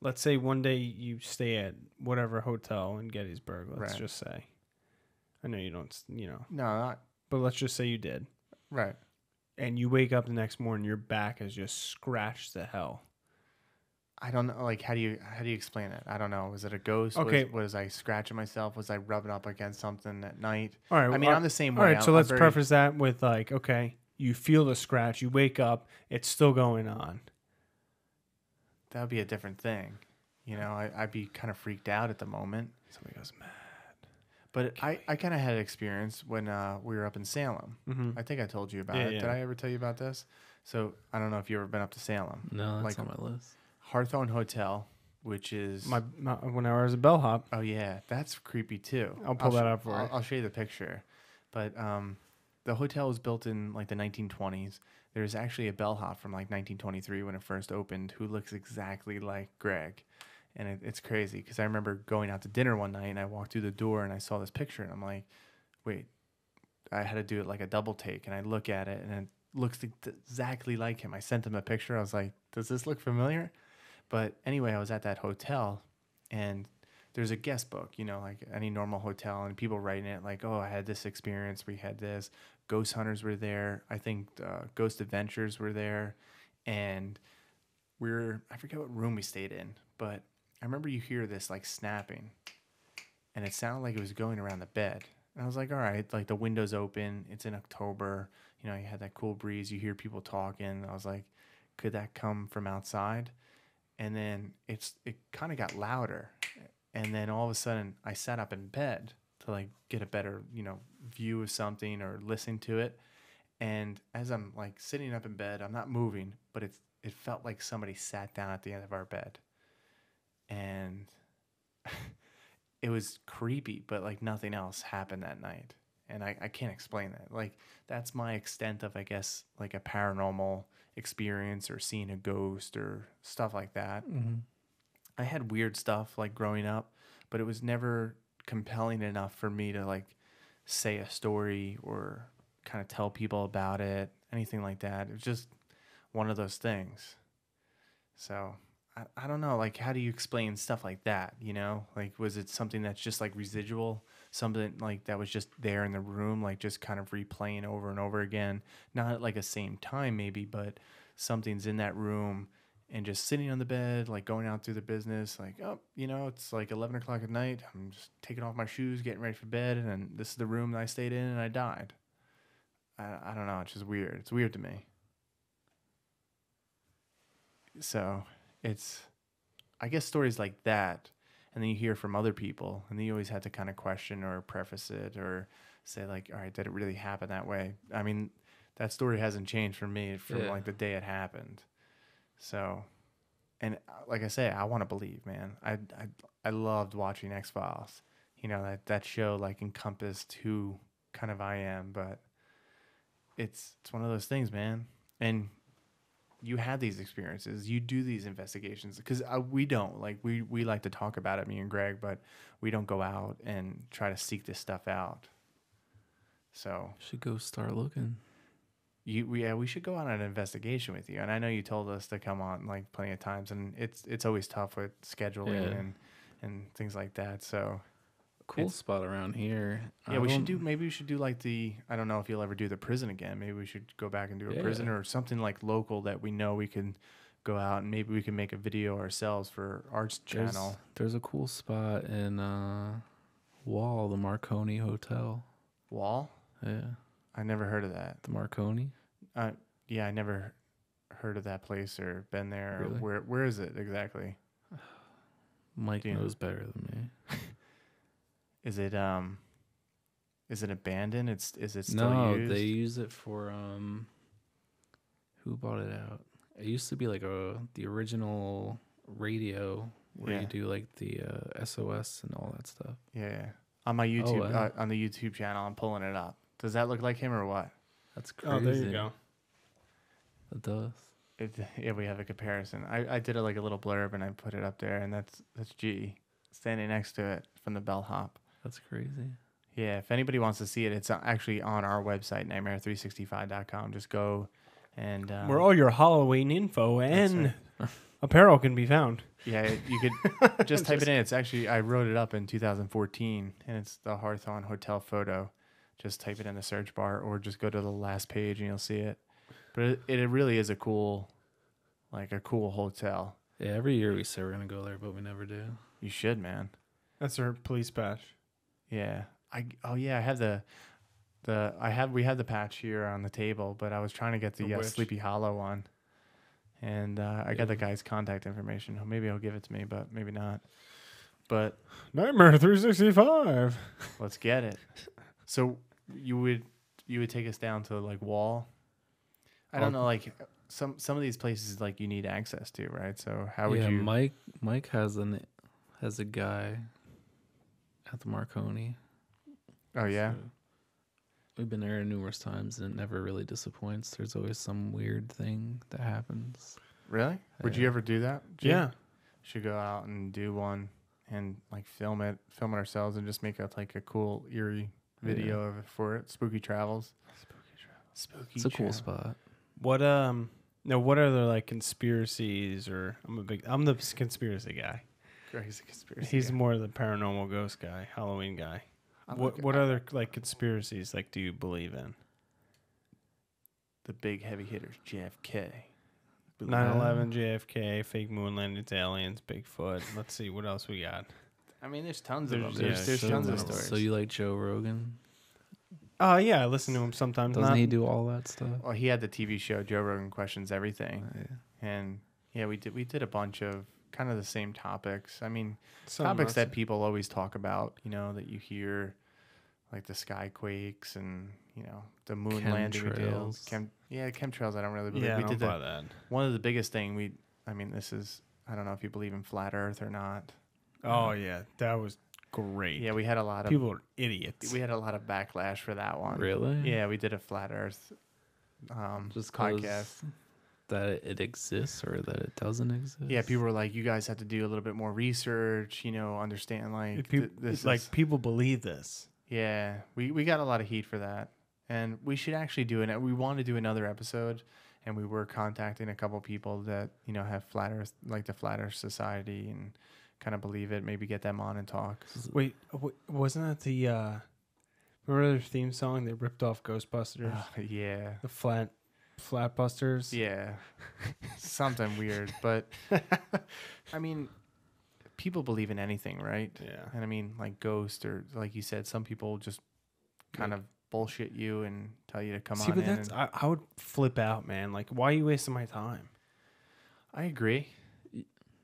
Speaker 1: Let's say one day you stay at whatever hotel in Gettysburg. Let's
Speaker 2: Right.
Speaker 1: just say. I know you don't.
Speaker 2: No, not
Speaker 1: But let's just say you did.
Speaker 2: right.
Speaker 1: And you wake up the next morning, your back is just scratched to hell.
Speaker 2: I don't know. Like, how do you explain it? I don't know. Was it a ghost?
Speaker 1: Okay.
Speaker 2: Was I scratching myself? Was I rubbing up against something at night?
Speaker 1: All right.
Speaker 2: I mean, I'm the same way.
Speaker 1: All right. So
Speaker 2: I'm
Speaker 1: let's
Speaker 2: very-
Speaker 1: preface that with like, okay, you feel the scratch, you wake up, it's still going on.
Speaker 2: That would be a different thing. I'd be kind of freaked out at the moment.
Speaker 1: Somebody goes mad.
Speaker 2: But I kind of had an experience when we were up in Salem.
Speaker 1: Mm-hmm.
Speaker 2: I think I told you about
Speaker 1: Yeah,
Speaker 2: it.
Speaker 1: yeah.
Speaker 2: Did I ever tell you about this? So I don't know if you've ever been up to Salem.
Speaker 3: No, that's
Speaker 2: Like
Speaker 3: on my list.
Speaker 2: Hawthorne Hotel, which is
Speaker 1: My when I was a bellhop.
Speaker 2: oh yeah, that's creepy too.
Speaker 1: I'll pull that up for you.
Speaker 2: I'll show you the picture. But the hotel was built in like the 1920s. There's actually a bellhop from like 1923 when it first opened who looks exactly like Greg. And it's crazy because I remember going out to dinner one night and I walked through the door and I saw this picture and I'm like, wait, I had to do it like a double take. And I look at it and it looks exactly like him. I sent him a picture. I was like, does this look familiar? But anyway, I was at that hotel and there's a guest book, you know, like any normal hotel, and people writing it like, oh, I had this experience. We had this. Ghost hunters were there. I think Ghost Adventures were there. And I forget what room we stayed in, but I remember you hear this like snapping and it sounded like it was going around the bed. And I was like, all right, like the window's open. It's in October. You know, you had that cool breeze. You hear people talking. I was like, could that come from outside? And then it kind of got louder. And then all of a sudden I sat up in bed to like get a better, you know, view of something or listen to it. And as I'm like sitting up in bed, I'm not moving, but it felt like somebody sat down at the end of our bed. And it was creepy, but like nothing else happened that night. And I can't explain that. Like that's my extent of, I guess, like a paranormal experience or seeing a ghost or stuff like that.
Speaker 3: Mm-hmm.
Speaker 2: I had weird stuff like growing up, but it was never compelling enough for me to like say a story or kind of tell people about it, anything like that. It was just one of those things. So I don't know, like, how do you explain stuff like that, you know? Like, was it something that's just, like, residual? Something, like, that was just there in the room, like, just kind of replaying over and over again? Not at, like, a same time, maybe, but something's in that room and just sitting on the bed, like, going out through the business, like, oh, you know, it's, like, 11 o'clock at night. I'm just taking off my shoes, getting ready for bed, and then this is the room that I stayed in, and I died. I don't know. It's just weird. It's weird to me. So it's, I guess, stories like that, and then you hear from other people, and then you always have to kind of question or preface it or say like, all right, did it really happen that way? I mean, that story hasn't changed for me from like the day it happened. So, and like I say, I want to believe, man. I loved watching X-Files. You know, that show like encompassed who kind of I am, but it's one of those things, man. And you had these experiences, you do these investigations, because we don't, like, we like to talk about it, me and Greg, but we don't go out and try to seek this stuff out. So
Speaker 3: Should go start looking.
Speaker 2: we should go on an investigation with you. And I know you told us to come on like plenty of times, and it's always tough with scheduling and things like that. So
Speaker 3: Cool spot around here.
Speaker 2: yeah, maybe we should do like I don't know if you'll ever do the prison again. Maybe we should go back and do a prison or something like local that we know we can go out, and maybe we can make a video ourselves for our channel.
Speaker 3: There's a cool spot in Wall, the Marconi Hotel.
Speaker 2: Wall?
Speaker 3: Yeah.
Speaker 2: I never heard of that.
Speaker 3: The Marconi?
Speaker 2: Yeah, I never heard of that place or been there.
Speaker 3: Really?
Speaker 2: Or where is it exactly?
Speaker 3: Mike knows better than me.
Speaker 2: Is it abandoned? Is it still used?
Speaker 3: No, they use it for who bought it out? It used to be like the original radio where you do like the SOS and all that stuff.
Speaker 2: Yeah. On my YouTube on the YouTube channel, I'm pulling it up. Does that look like him or what?
Speaker 3: That's crazy.
Speaker 1: Oh, there you go.
Speaker 3: It does.
Speaker 2: Yeah, we have a comparison. I did like a little blurb and I put it up there, and that's G standing next to it from the bellhop.
Speaker 3: That's crazy.
Speaker 2: Yeah, if anybody wants to see it, it's actually on our website, nightmare365.com. Just go and
Speaker 1: where all your Halloween info and apparel can be found.
Speaker 2: Yeah, you could just type it in. It's actually, I wrote it up in 2014, and it's the Hawthorne Hotel photo. Just type it in the search bar, or just go to the last page and you'll see it. But it really is a cool hotel.
Speaker 3: Yeah, every year we say we're gonna go there, but we never do.
Speaker 2: You should, man.
Speaker 1: That's our police badge.
Speaker 2: Yeah. I have we have the patch here on the table, but I was trying to get the Sleepy Hollow one. And I got the guy's contact information. Maybe he'll give it to me, but maybe not. but
Speaker 1: Nightmare 365.
Speaker 2: let's get it. So you would take us down to like Wall? I don't know, like some of these places like you need access to, right? So how would you?
Speaker 3: Mike has a guy at the Marconi.
Speaker 2: Oh yeah.
Speaker 3: So we've been there numerous times and it never really disappoints. There's always some weird thing that happens.
Speaker 2: Really? Would you ever do that? Jim?
Speaker 1: Yeah.
Speaker 2: Should go out and do one and like film it ourselves and just make a cool eerie video of it for it. Spooky Travels. Spooky.
Speaker 3: It's a cool spot.
Speaker 1: What what other like conspiracies or I'm the conspiracy guy.
Speaker 2: Greg's a conspiracy.
Speaker 1: He's
Speaker 2: guy.
Speaker 1: more the paranormal ghost guy, Halloween guy. What other like conspiracies like do you believe in?
Speaker 2: The big heavy hitters, JFK.
Speaker 1: 9/11, JFK, fake moon landings, aliens, Bigfoot. Let's see what else we got.
Speaker 2: I mean, there's tons of them.
Speaker 1: There's-
Speaker 2: There's
Speaker 1: so
Speaker 2: tons of
Speaker 1: many.
Speaker 2: stories.
Speaker 3: So you like Joe Rogan?
Speaker 1: Yeah, I listen to him sometimes.
Speaker 3: Doesn't he do all that stuff?
Speaker 2: Well, he had the TV show Joe Rogan Questions Everything,
Speaker 3: Yeah.
Speaker 2: and yeah, we did a bunch of kind of the same topics. I mean,
Speaker 1: Some
Speaker 2: topics
Speaker 1: must-
Speaker 2: that people always talk about. You know, that you hear, like the skyquakes and the moon landing. We did.
Speaker 3: Chemtrails.
Speaker 2: Chemtrails. I don't really believe.
Speaker 1: Yeah,
Speaker 2: we
Speaker 1: I
Speaker 2: did
Speaker 1: don't buy that.
Speaker 2: one of the biggest thing. This is. I don't know if you believe in flat Earth or not.
Speaker 1: Oh yeah, that was great.
Speaker 2: Yeah, we had a lot of
Speaker 1: People are idiots.
Speaker 2: We had a lot of backlash for that one.
Speaker 3: Really?
Speaker 2: Yeah, we did a flat Earth
Speaker 3: Just
Speaker 2: podcast.
Speaker 3: because that it exists or that it doesn't exist?
Speaker 2: Yeah, people were like, "You guys have to do a little bit more research, understand like this is,
Speaker 1: people believe this.
Speaker 2: Yeah, we got a lot of heat for that, and we should actually do it. We want to do another episode, and we were contacting a couple people that have flat Earth, like the Flat Earth Society, and kind of believe it. Maybe get them on and talk.
Speaker 1: Wait, wasn't that the remember their theme song? They ripped off Ghostbusters.
Speaker 2: Yeah,
Speaker 1: The Flatbusters.
Speaker 2: yeah, something weird, but I mean, people believe in anything, right?
Speaker 1: Yeah.
Speaker 2: And I mean, like ghost or like you said, some people just kind of bullshit you and tell you to come
Speaker 1: See,
Speaker 2: on
Speaker 1: but
Speaker 2: in.
Speaker 1: that's I would flip out, man. Like, why are you wasting my time?
Speaker 2: I agree,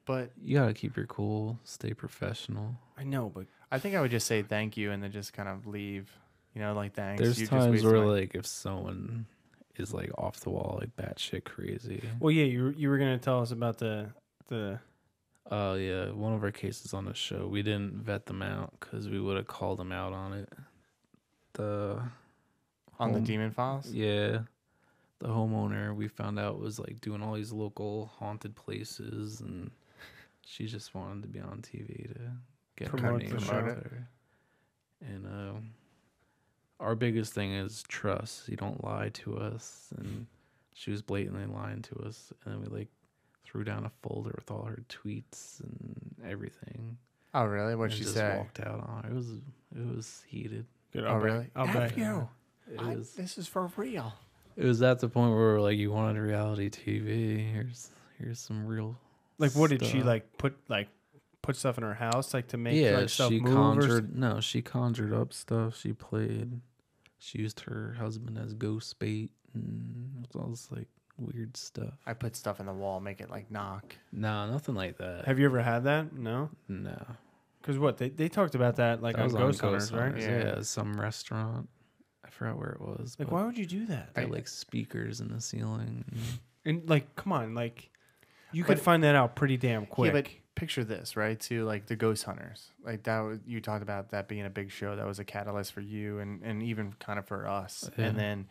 Speaker 2: but
Speaker 3: You gotta keep your cool, stay professional.
Speaker 1: I know, but
Speaker 2: I think I would just say thank you and then just kind of leave. Like thanks.
Speaker 3: There's
Speaker 2: you just
Speaker 3: times
Speaker 2: wasted
Speaker 3: where
Speaker 2: my-
Speaker 3: like if someone is like off the wall, like batshit crazy.
Speaker 1: well, yeah, you were gonna tell us about the
Speaker 3: Oh yeah, one of our cases on the show, we didn't vet them out because we would have called them out on it.
Speaker 2: on the Demon Files.
Speaker 3: Yeah, the homeowner we found out was like doing all these local haunted places, and she just wanted to be on TV to get her
Speaker 1: Promote
Speaker 3: name
Speaker 1: the
Speaker 3: out
Speaker 1: show.
Speaker 3: there. And our biggest thing is trust. You don't lie to us, and she was blatantly lying to us, and then we like threw down a folder with all her tweets and everything.
Speaker 2: Oh really? What'd
Speaker 3: and
Speaker 2: she
Speaker 3: just
Speaker 2: say?
Speaker 3: walked out on her. It was heated.
Speaker 1: Good,
Speaker 2: Oh really?
Speaker 1: I'll
Speaker 2: F
Speaker 1: bet.
Speaker 2: you.
Speaker 3: It was
Speaker 2: This is for real.
Speaker 3: it was at the point where we're like, you wanted reality TV. Here's some real.
Speaker 1: Like, what did she
Speaker 3: stuff.
Speaker 1: put stuff in her house like to make
Speaker 3: Yeah,
Speaker 1: like, stuff
Speaker 3: she
Speaker 1: move?
Speaker 3: conjured. No, she conjured up stuff. She played. She used her husband as ghost bait, and it was all this like weird stuff.
Speaker 2: I put stuff in the wall, make it like knock.
Speaker 3: No, nothing like that.
Speaker 1: Have you ever had that? No.
Speaker 3: No,
Speaker 1: Because what they talked about that like
Speaker 3: that
Speaker 1: on
Speaker 3: was
Speaker 1: Ghost
Speaker 3: on
Speaker 1: Hunters, right?
Speaker 2: Yeah.
Speaker 3: some restaurant. I forgot where it was.
Speaker 1: Like,
Speaker 3: but
Speaker 1: why would you do that?
Speaker 3: they had, like speakers in the ceiling.
Speaker 1: And like, come on, like, you
Speaker 2: But-
Speaker 1: could find that out pretty damn quick.
Speaker 2: Yeah, but picture this, right? To like the Ghost Hunters, like that was, you talked about that being a big show that was a catalyst for you and even kind of for us.
Speaker 3: Yeah.
Speaker 2: And then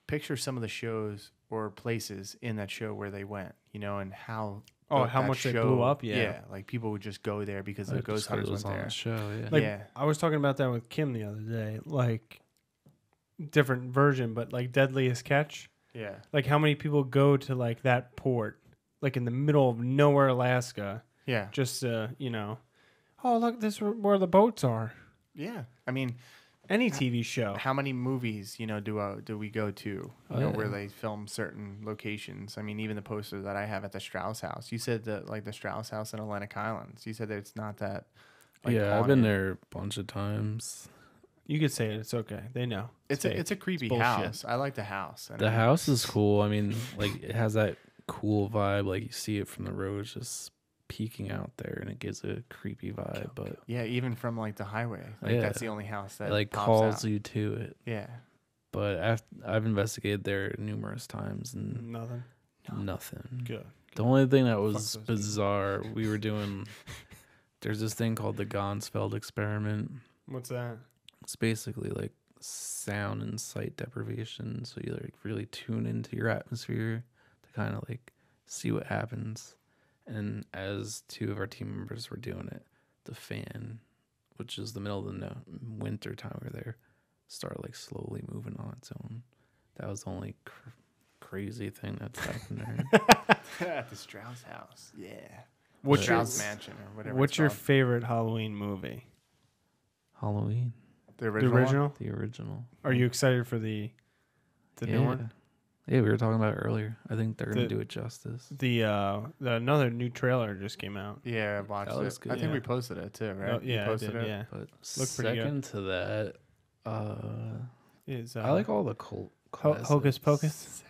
Speaker 2: picture some of the shows or places in that show where they went, and how
Speaker 1: Oh,
Speaker 2: the-
Speaker 1: how
Speaker 2: that
Speaker 1: much they blew up? Yeah.
Speaker 2: yeah, like people would just go there because the
Speaker 3: Just
Speaker 2: Ghost
Speaker 3: 'cause it
Speaker 2: Hunters
Speaker 3: was
Speaker 2: went
Speaker 3: on
Speaker 2: there.
Speaker 3: the show. Yeah.
Speaker 1: Like,
Speaker 2: Yeah.
Speaker 1: I was talking about that with Kim the other day. Like, different version, but like Deadliest Catch.
Speaker 2: Yeah,
Speaker 1: Like, how many people go to like that port, like in the middle of nowhere, Alaska,
Speaker 2: yeah,
Speaker 1: just oh look, this is where the boats are.
Speaker 2: yeah. I mean,
Speaker 1: Any TV show.
Speaker 2: how many movies do we go to where
Speaker 3: Yeah.
Speaker 2: they film certain locations? I mean, even the poster that I have at the Strauss House. You said that like the Strauss House in Atlantic Islands. You said that it's not that. Like,
Speaker 3: Yeah, I've been
Speaker 2: haunted.
Speaker 3: there a bunch of times.
Speaker 1: You could say it. It's okay. They know.
Speaker 2: It's a creepy
Speaker 1: bullshit.
Speaker 2: house. I like the house. And
Speaker 3: The house is cool. I mean, like it has that cool vibe. Like you see it from the road, it's just peeking out there, and it gives a creepy vibe. But
Speaker 2: Yeah, even from like the highway, like
Speaker 3: Yeah.
Speaker 2: that's the only house that
Speaker 3: it like
Speaker 2: pops
Speaker 3: calls
Speaker 2: out.
Speaker 3: you to it.
Speaker 2: Yeah,
Speaker 3: But I've investigated there numerous times and
Speaker 1: Nothing.
Speaker 3: nothing.
Speaker 1: Good.
Speaker 3: The only thing that was
Speaker 2: those people.
Speaker 3: bizarre, we were doing. There's this thing called the Gonsfeld experiment.
Speaker 1: What's that?
Speaker 3: It's basically like sound and sight deprivation. So you like really tune into your atmosphere to kind of like see what happens. And as two of our team members were doing it, the fan, which is the middle of the winter time we were there, started like slowly moving on its own. That was the only crazy thing that's happened there.
Speaker 2: at the Strauss house. Yeah,
Speaker 1: What's your
Speaker 2: Strauss mansion or whatever.
Speaker 1: What's
Speaker 2: it's
Speaker 1: your
Speaker 2: called.
Speaker 1: favorite Halloween movie?
Speaker 3: Halloween,
Speaker 2: the
Speaker 1: The
Speaker 2: original? One?
Speaker 1: original?
Speaker 3: the original.
Speaker 1: Are you excited for the new one?
Speaker 3: Yeah, we were talking about it earlier. I think they're gonna
Speaker 1: The-
Speaker 3: do it justice.
Speaker 1: The another new trailer just came out.
Speaker 2: Yeah, I watched
Speaker 3: That
Speaker 2: it.
Speaker 3: looks good,
Speaker 2: I think
Speaker 1: yeah.
Speaker 2: we posted it too, right?
Speaker 1: Oh,
Speaker 2: You
Speaker 1: yeah, I
Speaker 2: posted
Speaker 1: did,
Speaker 2: it.
Speaker 1: yeah.
Speaker 3: But
Speaker 1: Looked pretty good.
Speaker 3: second to that,
Speaker 1: Is
Speaker 3: I like all the cult.
Speaker 1: Hocus
Speaker 3: classics.
Speaker 1: Pocus?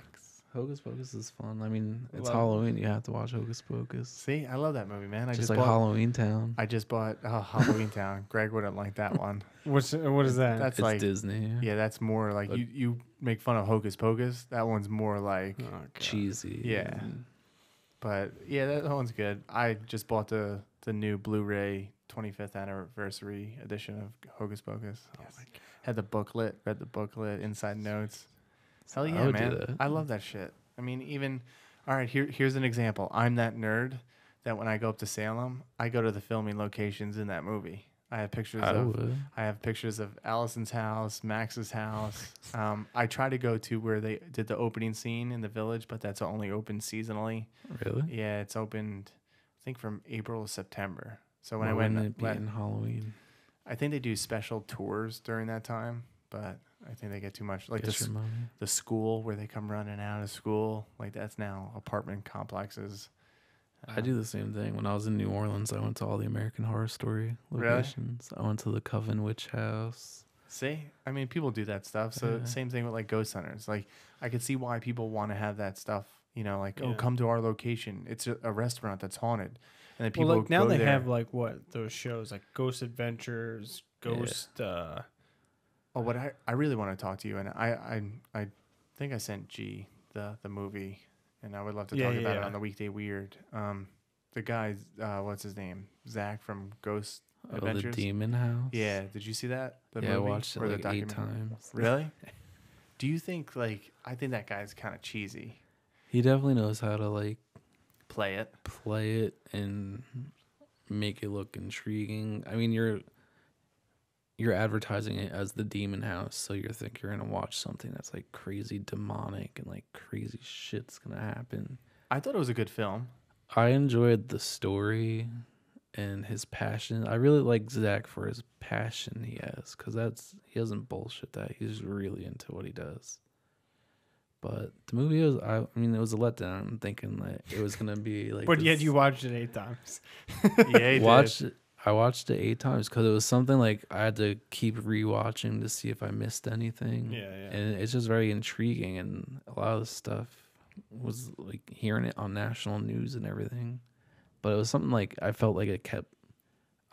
Speaker 3: Hocus Pocus is fun. I mean, it's
Speaker 1: Love it.
Speaker 3: Halloween. You have to watch Hocus Pocus.
Speaker 2: See, I love that movie, man. I
Speaker 3: Just
Speaker 2: just
Speaker 3: like
Speaker 2: bought.
Speaker 3: Halloween Town.
Speaker 2: I just bought Halloween Town. Greg wouldn't like that one.
Speaker 1: What is that?
Speaker 2: That's
Speaker 3: It's
Speaker 2: like
Speaker 3: Disney.
Speaker 2: yeah, that's more like
Speaker 3: But-
Speaker 2: you make fun of Hocus Pocus. That one's more like,
Speaker 1: Oh, God.
Speaker 3: Cheesy.
Speaker 2: Yeah.
Speaker 3: and
Speaker 2: but yeah, that one's good. I just bought the new Blu-ray 25th anniversary edition of Hocus Pocus.
Speaker 1: Oh my God.
Speaker 2: Had the booklet, read the booklet, inside notes. Hell
Speaker 3: I
Speaker 2: yeah,
Speaker 3: would do
Speaker 2: man!
Speaker 3: that.
Speaker 2: I love that shit. I mean, even all right. Here's an example. I'm that nerd that when I go up to Salem, I go to the filming locations in that movie. I have pictures
Speaker 3: I
Speaker 2: of
Speaker 3: would.
Speaker 2: I have pictures of Allison's house, Max's house. I try to go to where they did the opening scene in the village, but that's only open seasonally.
Speaker 3: Really?
Speaker 2: Yeah, it's opened, I think, from April to September. So when
Speaker 3: Why
Speaker 2: I went,
Speaker 3: wouldn't it be in Halloween?
Speaker 2: I think they do special tours during that time, but I think they get too much. Like
Speaker 3: Get your money.
Speaker 2: the school where they come running out of school, like that's now apartment complexes.
Speaker 3: I do the same thing. When I was in New Orleans, I went to all the American Horror Story
Speaker 2: Really?
Speaker 3: locations. I went to the Coven Witch House.
Speaker 2: See, I mean, people do that stuff. So
Speaker 3: Yeah.
Speaker 2: same thing with like ghost hunters. Like I could see why people want to have that stuff. You know, like oh,
Speaker 1: Yeah.
Speaker 2: come to our location. It's a restaurant that's haunted, and then people
Speaker 1: Well, like now
Speaker 2: go
Speaker 1: they
Speaker 2: there.
Speaker 1: have like what those shows like Ghost Adventures, Ghost.
Speaker 2: Oh, what I really want to talk to you, and I think I sent G the movie, and I would love to
Speaker 1: Yeah,
Speaker 2: talk about it
Speaker 1: yeah.
Speaker 2: on the Weekday Weird. The guy, what's his name? Zach from Ghost
Speaker 3: Oh, the
Speaker 2: Adventures.
Speaker 3: Demon House.
Speaker 2: Yeah, did you see that? The
Speaker 3: Yeah, I
Speaker 2: movie
Speaker 3: watched it
Speaker 2: or the
Speaker 3: like 8
Speaker 2: documentary?
Speaker 3: times.
Speaker 2: Really? Do you think like I think that guy's kind of cheesy?
Speaker 3: He definitely knows how to like
Speaker 2: Play it.
Speaker 3: play it and make it look intriguing. I mean, you're advertising it as the Demon House, so you think you're gonna watch something that's like crazy demonic and like crazy shit's gonna happen.
Speaker 2: I thought it was a good film.
Speaker 3: I enjoyed the story and his passion. I really like Zach for his passion he has, because he doesn't bullshit that. He's really into what he does. But the movie was, I mean, it was a letdown, thinking that it was gonna be like.
Speaker 1: But yet
Speaker 3: this-
Speaker 1: you watched it 8 times.
Speaker 2: Yeah, he
Speaker 3: watched
Speaker 2: did.
Speaker 3: it. I watched it 8 times because it was something like I had to keep rewatching to see if I missed anything.
Speaker 1: Yeah, yeah.
Speaker 3: And it's just very intriguing, and a lot of the stuff was like hearing it on national news and everything. But it was something like I felt like it kept.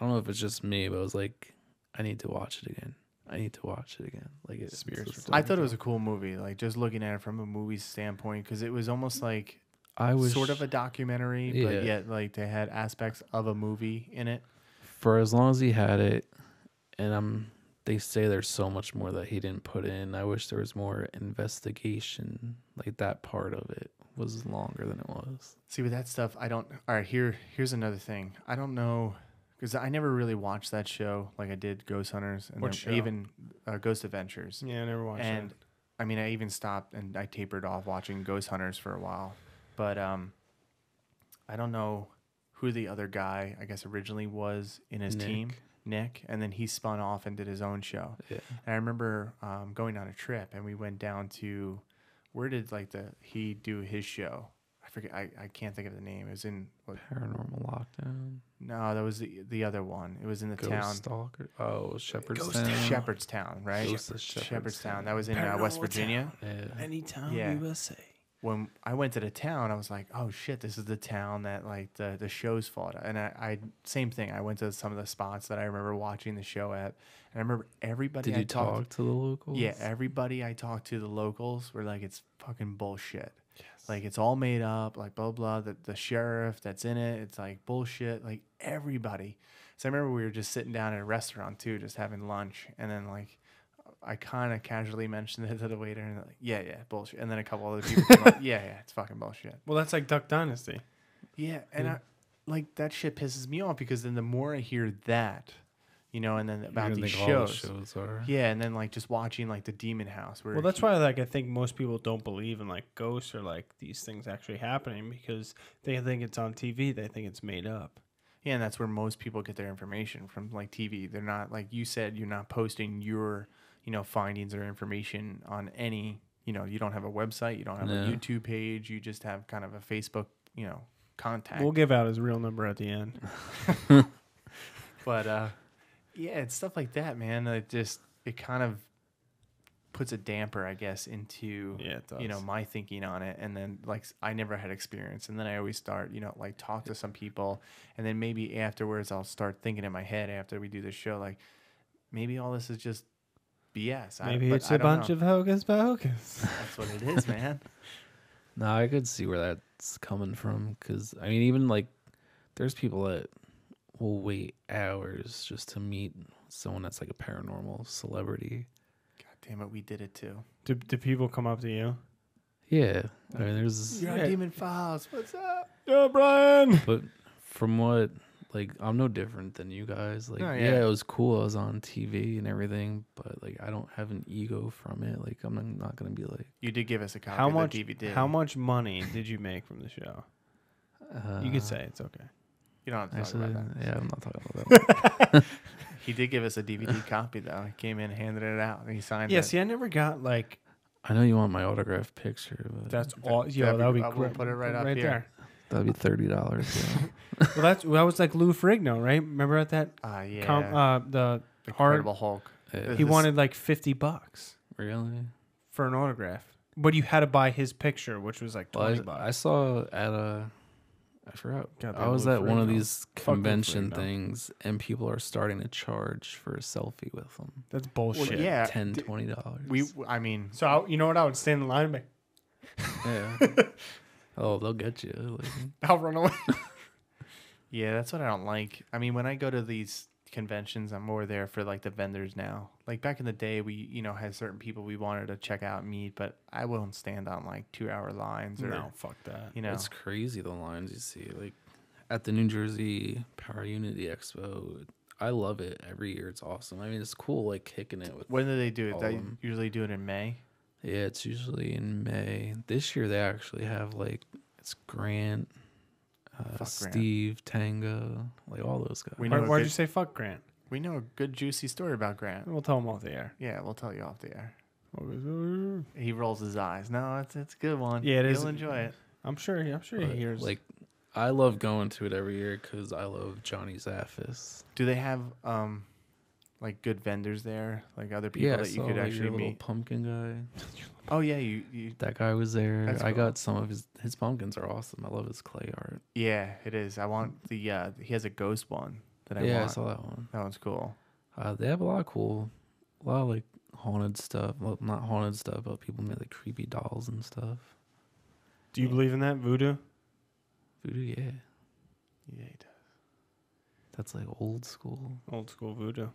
Speaker 3: I don't know if it's just me, but it was like I need to watch it again. I need to watch it again. Like it's
Speaker 1: Spirits
Speaker 3: just-
Speaker 1: were
Speaker 2: I thought it was a cool movie. Like just looking at it from a movie standpoint, because it was almost like
Speaker 3: I was
Speaker 2: sort of a documentary,
Speaker 3: Yeah.
Speaker 2: but yet like they had aspects of a movie in it.
Speaker 3: for as long as he had it, and they say there's so much more that he didn't put in. I wish there was more investigation. Like that part of it was longer than it was.
Speaker 2: See, with that stuff, I don't. All right, here's another thing. I don't know because I never really watched that show like I did Ghost Hunters and
Speaker 1: What
Speaker 2: then
Speaker 1: show?
Speaker 2: even Ghost Adventures.
Speaker 1: Yeah, I never watched
Speaker 2: And
Speaker 1: it.
Speaker 2: I mean, I even stopped and I tapered off watching Ghost Hunters for a while. But I don't know who the other guy, I guess, originally was in his team, Nick, and then he spun off and did his own show.
Speaker 3: Yeah.
Speaker 2: And I remember going on a trip and we went down to where did he do his show? I forget. I can't think of the name. It was in
Speaker 3: Paranormal Lockdown.
Speaker 2: no, that was the other one. It was in the
Speaker 3: Ghost
Speaker 2: town.
Speaker 3: Stalker. Oh, Shepherdstown.
Speaker 2: Shepherdstown, right?
Speaker 3: Ghost of
Speaker 2: Shepherdstown.
Speaker 3: Shepherdstown.
Speaker 2: That was in
Speaker 1: Paranormal
Speaker 2: West Virginia.
Speaker 3: Yeah.
Speaker 1: Anytime
Speaker 2: Yeah.
Speaker 1: USA.
Speaker 2: when I went to the town, I was like, oh shit, this is the town that like the shows fought at. And I same thing. I went to some of the spots that I remember watching the show at, and I remember everybody.
Speaker 3: Did you talk to the locals?
Speaker 2: Yeah, everybody I talked to, the locals were like, it's fucking bullshit. Yes. Like it's all made up. Like blah blah. The sheriff that's in it, it's like bullshit. Like everybody. So I remember we were just sitting down at a restaurant too, just having lunch, and then like I kind of casually mentioned it to the waiter, and they're like, yeah, bullshit. And then a couple other people came up, yeah, it's fucking bullshit.
Speaker 1: Well, that's like Duck Dynasty.
Speaker 2: Yeah, and I like that shit pisses me off because then the more I hear that, you know, and then about these shows
Speaker 3: are.
Speaker 2: Yeah, and then like just watching like the Demon House. Where
Speaker 1: well, that's why like I think most people don't believe in like ghosts or like these things actually happening because they think it's on TV. They think it's made up.
Speaker 2: Yeah, and that's where most people get their information from, like TV. They're not, like you said, you're not posting your, you know, findings or information on any, you know, you don't have a website, you don't have a YouTube page, you just have kind of a Facebook, you know, contact.
Speaker 1: We'll give out his real number at the end.
Speaker 2: But yeah, it's stuff like that, man. It kind of puts a damper, I guess, into you know, my thinking on it. And then like I never had experience, and then I always start, you know, like talk to some people, and then maybe afterwards I'll start thinking in my head after we do this show, like maybe all this is just BS.
Speaker 1: Maybe it's a bunch of hocus pocus.
Speaker 2: That's what it is, man.
Speaker 3: No, I could see where that's coming from, because I mean, even like there's people that will wait hours just to meet someone that's like a paranormal celebrity.
Speaker 2: God damn it, we did it too.
Speaker 1: Do people come up to you?
Speaker 3: Yeah, I mean, there's
Speaker 2: You're on Demon Files. What's up?
Speaker 1: Yo, Brian.
Speaker 3: But from what, like, I'm no different than you guys. Like, yeah, it was cool. I was on TV and everything, but like, I don't have an ego from it. Like, I'm not gonna be like.
Speaker 2: You did give us a copy
Speaker 1: of
Speaker 2: the DVD.
Speaker 1: How much money did you make from the show? You could say it's okay.
Speaker 2: You don't have to talk about that.
Speaker 3: Yeah, I'm not talking about that.
Speaker 2: He did give us a DVD copy though. He came in, handed it out, and he signed it.
Speaker 1: Yeah, see, I never got like.
Speaker 3: I know you want my autographed picture, but
Speaker 1: that's all. Yo, that would be great.
Speaker 2: We'll put it right up here.
Speaker 1: There.
Speaker 3: That'd be $30. Yeah.
Speaker 1: Well, that was like Lou Ferrigno, right? Remember at that?
Speaker 2: Yeah.
Speaker 1: The
Speaker 2: Incredible Hulk.
Speaker 1: He wanted like $50
Speaker 3: Really?
Speaker 1: for an autograph, but you had to buy his picture, which was like $20.
Speaker 3: I saw at I forgot. I was at one of these convention things, and people are starting to charge for a selfie with them.
Speaker 1: That's bullshit.
Speaker 2: Well, yeah,
Speaker 3: $10, $20.
Speaker 2: I mean,
Speaker 1: so you know what? I would stand in line and be,
Speaker 3: yeah. Oh, they'll get you. Like,
Speaker 1: I'll run away.
Speaker 2: Yeah, that's what I don't like. I mean, when I go to these conventions, I'm more there for like the vendors now. Like back in the day, we, you know, had certain people we wanted to check out and meet, but I won't stand on like 2-hour lines. Or,
Speaker 1: no, fuck that.
Speaker 2: You know,
Speaker 3: it's crazy the lines you see. Like at the New Jersey Power Unity Expo, I love it every year. It's awesome. I mean, it's cool, like kicking it with.
Speaker 2: When do they do it? They usually do it in May.
Speaker 3: Yeah, it's usually in May. This year they actually have like it's Grant, Steve, Tango, like all those guys.
Speaker 1: Why'd you say fuck Grant?
Speaker 2: We know a good juicy story about Grant.
Speaker 1: We'll tell him off the air.
Speaker 2: Yeah, we'll tell you off the air. He rolls his eyes. No, it's a good one.
Speaker 1: Yeah,
Speaker 2: You'll enjoy it.
Speaker 1: I'm sure he hears.
Speaker 3: Like, I love going to it every year because I love Johnny Zaffis.
Speaker 2: Do they have like good vendors there, like other people that you could actually meet?
Speaker 3: Little pumpkin guy.
Speaker 2: Oh yeah, you
Speaker 3: that guy was there.
Speaker 2: That's
Speaker 3: I
Speaker 2: cool.
Speaker 3: got some of his pumpkins are awesome. I love his clay art.
Speaker 2: Yeah, it is. I want the he has a ghost one that I want.
Speaker 3: Yeah, I saw that one.
Speaker 2: That one's cool.
Speaker 3: They have a lot of like haunted stuff. Well, not haunted stuff, but people made like creepy dolls and stuff.
Speaker 1: Do you believe in that voodoo?
Speaker 3: Voodoo, yeah.
Speaker 2: Yeah, he does.
Speaker 3: That's like old school.
Speaker 1: Old school voodoo.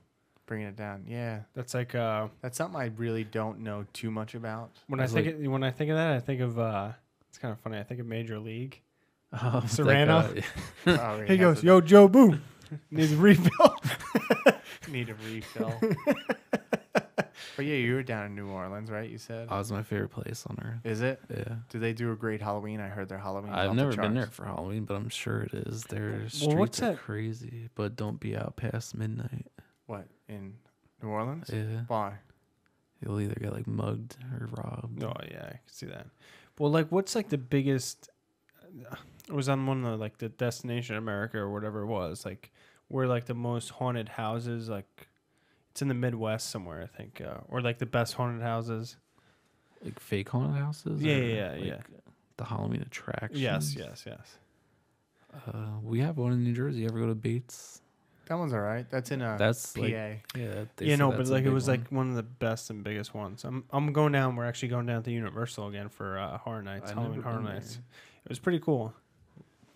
Speaker 2: Bringing it down. Yeah,
Speaker 1: that's like
Speaker 2: that's something I really don't know too much about.
Speaker 1: When I think of that, I think of it's kind of funny. I think of Major League.
Speaker 3: Serrano.
Speaker 1: He goes, "Yo, Joe, boom, needs a refill."
Speaker 2: Need a refill. But yeah, you were down in New Orleans, right? You said.
Speaker 3: Oh, it's my favorite place on earth.
Speaker 2: Is it?
Speaker 3: Yeah.
Speaker 2: Do they do a great Halloween? I heard their Halloween.
Speaker 3: I've never been there for Halloween, but I'm sure it is. Their streets are crazy, but don't be out past midnight.
Speaker 2: What, in New Orleans?
Speaker 3: Yeah.
Speaker 2: Why?
Speaker 3: You'll either get like mugged or robbed.
Speaker 1: Oh yeah, I can see that. Well, like, what's like the biggest? It was on one of the, like the Destination America or whatever it was, like where like the most haunted houses, like it's in the Midwest somewhere, I think, or like the best haunted houses.
Speaker 3: Like fake haunted houses.
Speaker 1: Yeah, yeah.
Speaker 3: the Halloween attraction.
Speaker 1: Yes.
Speaker 3: We have one in New Jersey. You ever go to Bates?
Speaker 2: That one's all right. That's in
Speaker 3: That's
Speaker 2: PA.
Speaker 3: like, yeah. They
Speaker 1: Yeah,
Speaker 3: say
Speaker 1: no, but
Speaker 3: that's a
Speaker 1: like it
Speaker 3: big
Speaker 1: was
Speaker 3: one.
Speaker 1: like one of the best and biggest ones. I'm going down. We're actually going down to Universal again for Horror Nights,
Speaker 3: I've
Speaker 1: Halloween
Speaker 3: never
Speaker 1: Horror
Speaker 3: been
Speaker 1: Nights.
Speaker 3: there.
Speaker 1: It was pretty cool.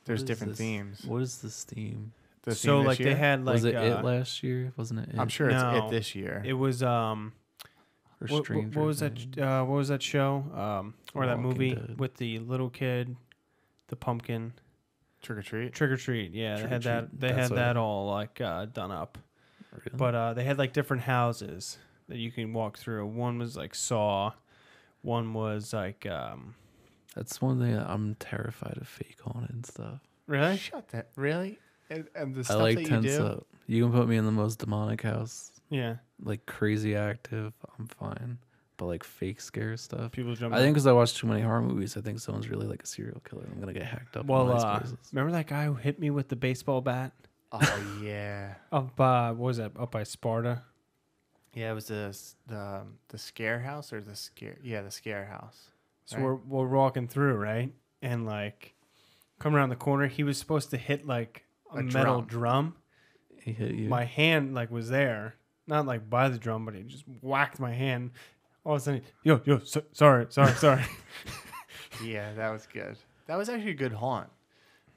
Speaker 2: There's
Speaker 3: What is
Speaker 2: different
Speaker 3: this?
Speaker 2: themes.
Speaker 3: What is this theme?
Speaker 2: The
Speaker 1: So
Speaker 2: theme this
Speaker 1: like
Speaker 2: year?
Speaker 1: they had like
Speaker 3: Was it last year? Wasn't it?
Speaker 2: I'm sure
Speaker 1: No.
Speaker 2: it's it this year.
Speaker 1: It was
Speaker 3: Or
Speaker 1: what
Speaker 3: Stranger
Speaker 1: was that?
Speaker 3: Things?
Speaker 1: What was that show? Or that
Speaker 3: Walking
Speaker 1: movie
Speaker 3: Dead.
Speaker 1: with the little kid, the pumpkin.
Speaker 2: Trick or treat.
Speaker 1: Trick or Treat, yeah,
Speaker 3: Trick
Speaker 1: they
Speaker 3: or
Speaker 1: had that.
Speaker 3: Treat,
Speaker 1: They
Speaker 3: that's
Speaker 1: had
Speaker 3: what-
Speaker 1: that all like done up,
Speaker 3: Really?
Speaker 1: but they had like different houses that you can walk through. One was like Saw, one was like
Speaker 3: That's one thing I'm terrified of fake haunted stuff.
Speaker 1: really.
Speaker 2: Shut that. Really? And the
Speaker 3: I
Speaker 2: stuff
Speaker 3: like
Speaker 2: that you
Speaker 3: tense
Speaker 2: do?
Speaker 3: up. You can put me in the most demonic house,
Speaker 1: Yeah,
Speaker 3: like crazy active. I'm fine, but like fake scare stuff.
Speaker 1: people jump.
Speaker 3: I think because I watch too many horror movies, I think someone's really like a serial killer. I'm gonna get hacked up.
Speaker 1: Well,
Speaker 3: in nice places.
Speaker 1: remember that guy who hit me with the baseball bat
Speaker 2: Oh yeah.
Speaker 1: up? What was that? Up by Sparta.
Speaker 2: Yeah, it was the scare house or the scare house.
Speaker 1: So
Speaker 2: Right.
Speaker 1: we're walking through, right? And like come around the corner, he was supposed to hit like a
Speaker 2: A
Speaker 1: metal drum.
Speaker 3: He hit you.
Speaker 1: My hand like was there, not like by the drum, but he just whacked my hand. All of a sudden, sorry.
Speaker 2: Yeah, that was good. That was actually a good haunt.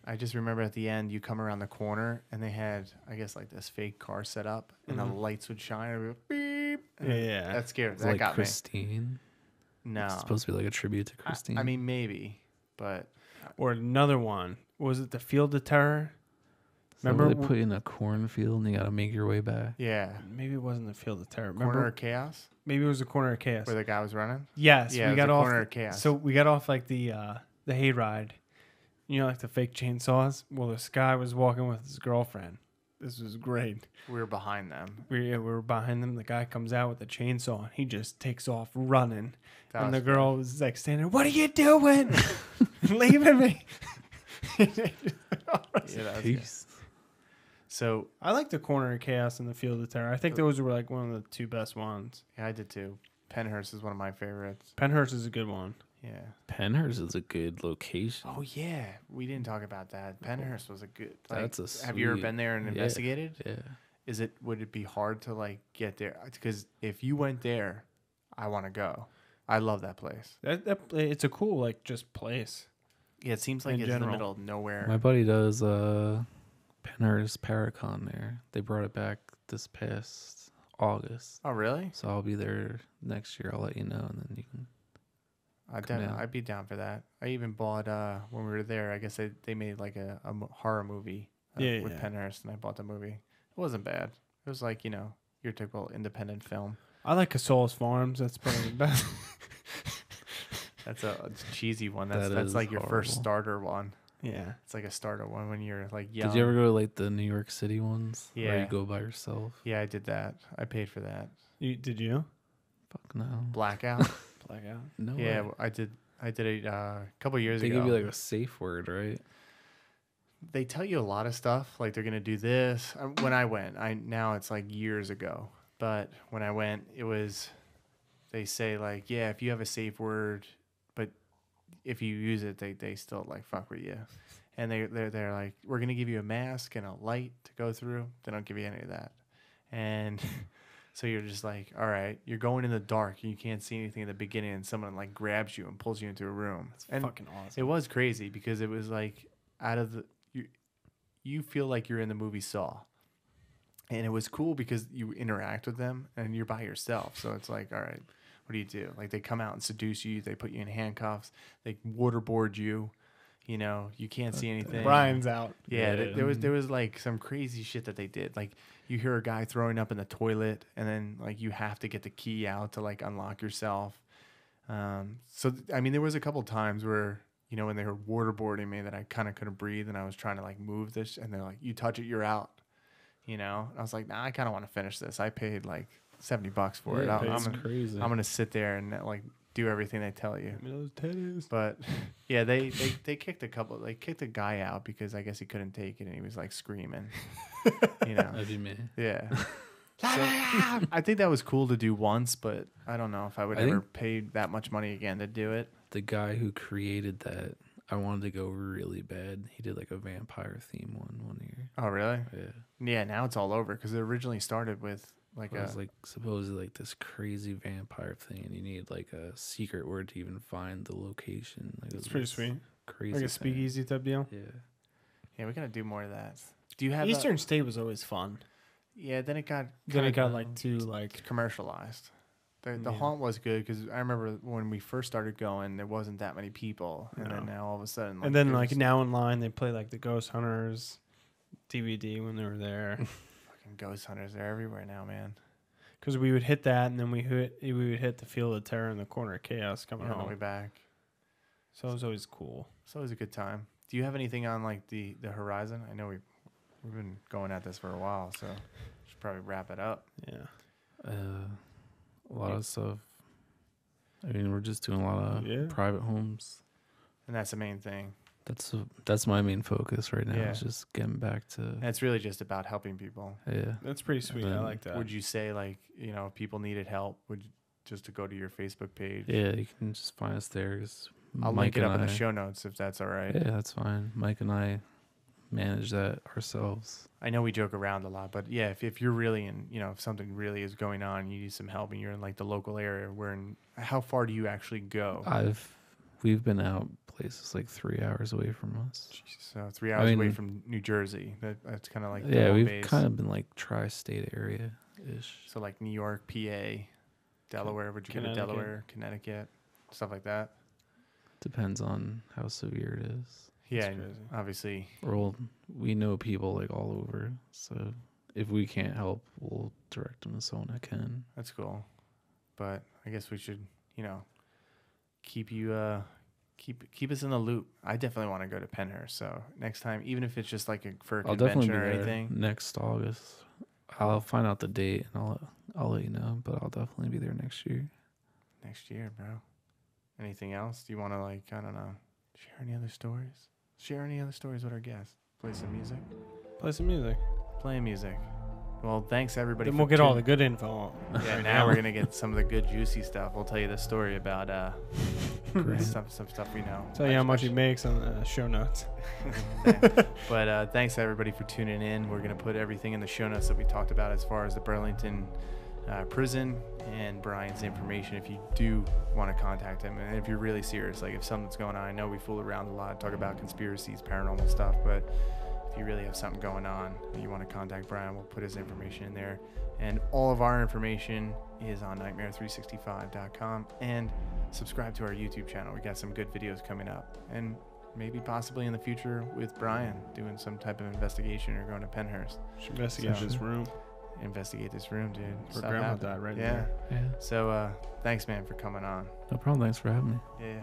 Speaker 2: I just remember at the end, you come around the corner and they had, I guess, like this fake car set up, and the lights would shine. And it would beep. And
Speaker 1: Yeah.
Speaker 2: that scared.
Speaker 3: It's
Speaker 2: That
Speaker 3: like
Speaker 2: got
Speaker 3: Christine.
Speaker 2: me. No,
Speaker 3: It's supposed to be like a tribute to Christine.
Speaker 2: I mean maybe, but
Speaker 1: Or another one. Was it the Field of Terror?
Speaker 3: remember
Speaker 1: remember
Speaker 3: they put you in a cornfield and you got to make your way back.
Speaker 2: yeah,
Speaker 1: Maybe it wasn't the Field of Terror.
Speaker 2: corner
Speaker 1: Remember?
Speaker 2: of chaos
Speaker 1: Maybe it was the Corner of Chaos.
Speaker 2: where the guy was running.
Speaker 1: Yes,
Speaker 2: Yeah, it
Speaker 1: we
Speaker 2: was
Speaker 1: got
Speaker 2: the
Speaker 1: off.
Speaker 2: Corner of Chaos.
Speaker 1: So we got off like the hayride. You know, like the fake chainsaws. Well, this guy was walking with his girlfriend. This was great.
Speaker 2: We were behind them.
Speaker 1: We were behind them. The guy comes out with a chainsaw. And he just takes off running.
Speaker 2: That
Speaker 1: And
Speaker 2: was
Speaker 1: the girl was like standing there, "What are you doing? Leaving me?"
Speaker 2: Yeah, that was good.
Speaker 3: Peace.
Speaker 2: So
Speaker 1: I like the Corner of Chaos and the Field of Terror. I think those were like one of the two best ones.
Speaker 2: yeah, I did too. Penhurst is one of my favorites.
Speaker 1: Penhurst is a good one.
Speaker 2: Yeah.
Speaker 3: Penhurst is a good location.
Speaker 2: Oh yeah, we didn't talk about that. Penhurst was a good. Like,
Speaker 3: That's a
Speaker 2: have you ever
Speaker 3: sweet-
Speaker 2: been there and
Speaker 3: yeah.
Speaker 2: investigated?
Speaker 3: Yeah.
Speaker 2: Would it be hard to like get there? Because if you went there, I want to go. I love that place.
Speaker 1: That it's a cool like just place.
Speaker 2: Yeah, it seems like
Speaker 1: In
Speaker 2: it's in the
Speaker 1: general.
Speaker 2: middle of nowhere.
Speaker 3: My buddy does Penhurst Paracon there. They brought it back this past August.
Speaker 2: Oh really?
Speaker 3: So I'll be there next year. I'll let you know, and then you can. down.
Speaker 2: I'd be down for that. I even bought when we were there. I guess they made like a horror movie with
Speaker 1: Yeah.
Speaker 2: Penhurst, and I bought the movie. It wasn't bad. It was like your typical independent film.
Speaker 1: I like Casoles Farms. That's probably the best.
Speaker 2: That's a cheesy one. That's
Speaker 3: That is
Speaker 2: like your first
Speaker 3: horrible.
Speaker 2: starter one.
Speaker 1: Yeah.
Speaker 2: It's like a starter one when you're like young.
Speaker 3: Did you ever go to like the New York City ones? Where
Speaker 2: Yeah.
Speaker 3: you go by yourself?
Speaker 2: Yeah, I did that. I paid for that.
Speaker 1: Did you?
Speaker 3: Fuck no.
Speaker 2: Blackout.
Speaker 1: Blackout.
Speaker 3: No.
Speaker 2: Yeah,
Speaker 3: way.
Speaker 2: I did. I did it a couple years
Speaker 3: They
Speaker 2: ago.
Speaker 3: give you like a safe word, right?
Speaker 2: They tell you a lot of stuff. Like they're gonna do this. When I went, now it's like years ago. But when I went, it was. They say like, yeah, if you have a safe word, but if you use it, they still like fuck with you. And they're like, we're gonna give you a mask and a light to go through. They don't give you any of that. And so you're just like, all right, you're going in the dark and you can't see anything in the beginning, and someone like grabs you and pulls you into a room.
Speaker 1: That's
Speaker 2: And
Speaker 1: fucking awesome.
Speaker 2: it was crazy because it was like out of the you feel like you're in the movie Saw. And it was cool because you interact with them and you're by yourself. So it's like, all right, what do you do? Like they come out and seduce you, they put you in handcuffs, they waterboard you, you can't see anything.
Speaker 1: Brian's out.
Speaker 2: Yeah,
Speaker 3: Yeah.
Speaker 2: there was like some crazy shit that they did. Like you hear a guy throwing up in the toilet, and then like you have to get the key out to like unlock yourself. I mean, there was a couple times where when they were waterboarding me that I kind of couldn't breathe, and I was trying to like move this, and they're like, "You touch it, you're out." And I was like, "Nah, I kind of want to finish this. I paid like $70 for it.
Speaker 3: Yeah,
Speaker 2: I'm
Speaker 3: it's crazy.
Speaker 2: gonna sit there and like do everything they tell you."
Speaker 1: Give me those titties.
Speaker 2: But yeah, they kicked They kicked a guy out because I guess he couldn't take it and he was like screaming.
Speaker 3: That'd be me.
Speaker 2: Yeah. So, I think that was cool to do once, but I don't know if I would
Speaker 3: I
Speaker 2: ever
Speaker 3: think-
Speaker 2: pay that much money again to do it.
Speaker 3: the guy who created that, I wanted to go really bad. He did like a vampire theme one year.
Speaker 2: Oh, really?
Speaker 3: Yeah.
Speaker 2: Yeah, now it's all over because it originally started with like
Speaker 3: It was like supposedly like this crazy vampire thing, and you need like a secret word to even find the location. Like,
Speaker 1: It's pretty sweet.
Speaker 3: Crazy.
Speaker 1: Like a
Speaker 3: thing.
Speaker 1: speakeasy type deal.
Speaker 3: Yeah.
Speaker 2: Yeah, we gotta do more of that. Do you have
Speaker 1: Eastern State was always fun.
Speaker 2: Yeah, then it got
Speaker 1: like too like
Speaker 2: commercialized. The
Speaker 1: Yeah.
Speaker 2: haunt was good because I remember when we first started going, there wasn't that many people, and then now all of a sudden,
Speaker 1: and then like now in line they play like the Ghost Hunters DVD when they were there.
Speaker 2: fucking ghost hunters, they're everywhere now, man.
Speaker 1: Because we would hit that, and then we would hit the Field of Terror in the corner of Chaos coming
Speaker 2: On the way
Speaker 1: home.
Speaker 2: back.
Speaker 1: So it was always cool.
Speaker 2: It's always a good time. Do you have anything on like the horizon? I know we've been going at this for a while, so should probably wrap it up.
Speaker 1: Yeah.
Speaker 3: A lot of stuff. I mean, we're just doing a lot of private homes.
Speaker 2: And that's the main thing.
Speaker 3: That's my main focus right now.
Speaker 2: Yeah.
Speaker 3: Is just getting back to.
Speaker 2: And it's really just about helping people.
Speaker 3: Yeah.
Speaker 1: That's pretty sweet. I like that.
Speaker 2: Would you say like, if people needed help, just to go to your Facebook page?
Speaker 3: Yeah, you can just find us there.
Speaker 2: I'll link it up in the show notes if that's all right.
Speaker 3: Yeah, that's fine. Mike and I manage that ourselves.
Speaker 2: I know we joke around a lot, but yeah, if you're really in, if something really is going on, you need some help, and you're in like the local area, how far do you actually go?
Speaker 3: We've been out places like 3 hours away from us.
Speaker 2: So 3 hours away from New Jersey. That's kind of like
Speaker 3: we've kind of been like tri-state area ish.
Speaker 2: So like New York, PA, Delaware. Would you go to Delaware, Connecticut, stuff like that?
Speaker 3: Depends on how severe it is.
Speaker 2: Yeah, obviously.
Speaker 3: Well, we know people like all over, so if we can't help, we'll direct them to someone that can.
Speaker 2: That's cool, but I guess we should, keep you keep us in the loop. I definitely want to go to Penhurst, so next time, even if it's just like for a convention or anything.
Speaker 3: Next August. I'll find out the date and I'll let you know, but I'll definitely be there next year.
Speaker 2: Next year, bro. Anything else? Do you want to I don't know, share any other stories? Share any other stories with our guests. Play some music. Play music. Well, thanks everybody.
Speaker 1: Then we'll get all the good info.
Speaker 2: Yeah, now we're gonna get some of the good juicy stuff. We'll tell you the story about some stuff we know.
Speaker 1: Tell you how much he makes on the show notes.
Speaker 2: But thanks everybody for tuning in. We're gonna put everything in the show notes that we talked about as far as the Burlington prison and Brian's information if you do want to contact him, and if you're really serious, like if something's going on. I know we fool around a lot, talk about conspiracies, paranormal stuff, but if you really have something going on and you want to contact Brian, we'll put his information in there, and all of our information is on nightmare365.com, and subscribe to our YouTube channel. We got some good videos coming up, and maybe possibly in the future with Brian doing some type of investigation or going to Penhurst.
Speaker 1: Should investigate this room.
Speaker 2: Investigate this room, dude.
Speaker 1: Her grandma died right
Speaker 2: there.
Speaker 3: Yeah.
Speaker 2: So thanks, man, for coming on.
Speaker 3: No problem. Thanks for having me.
Speaker 2: Yeah.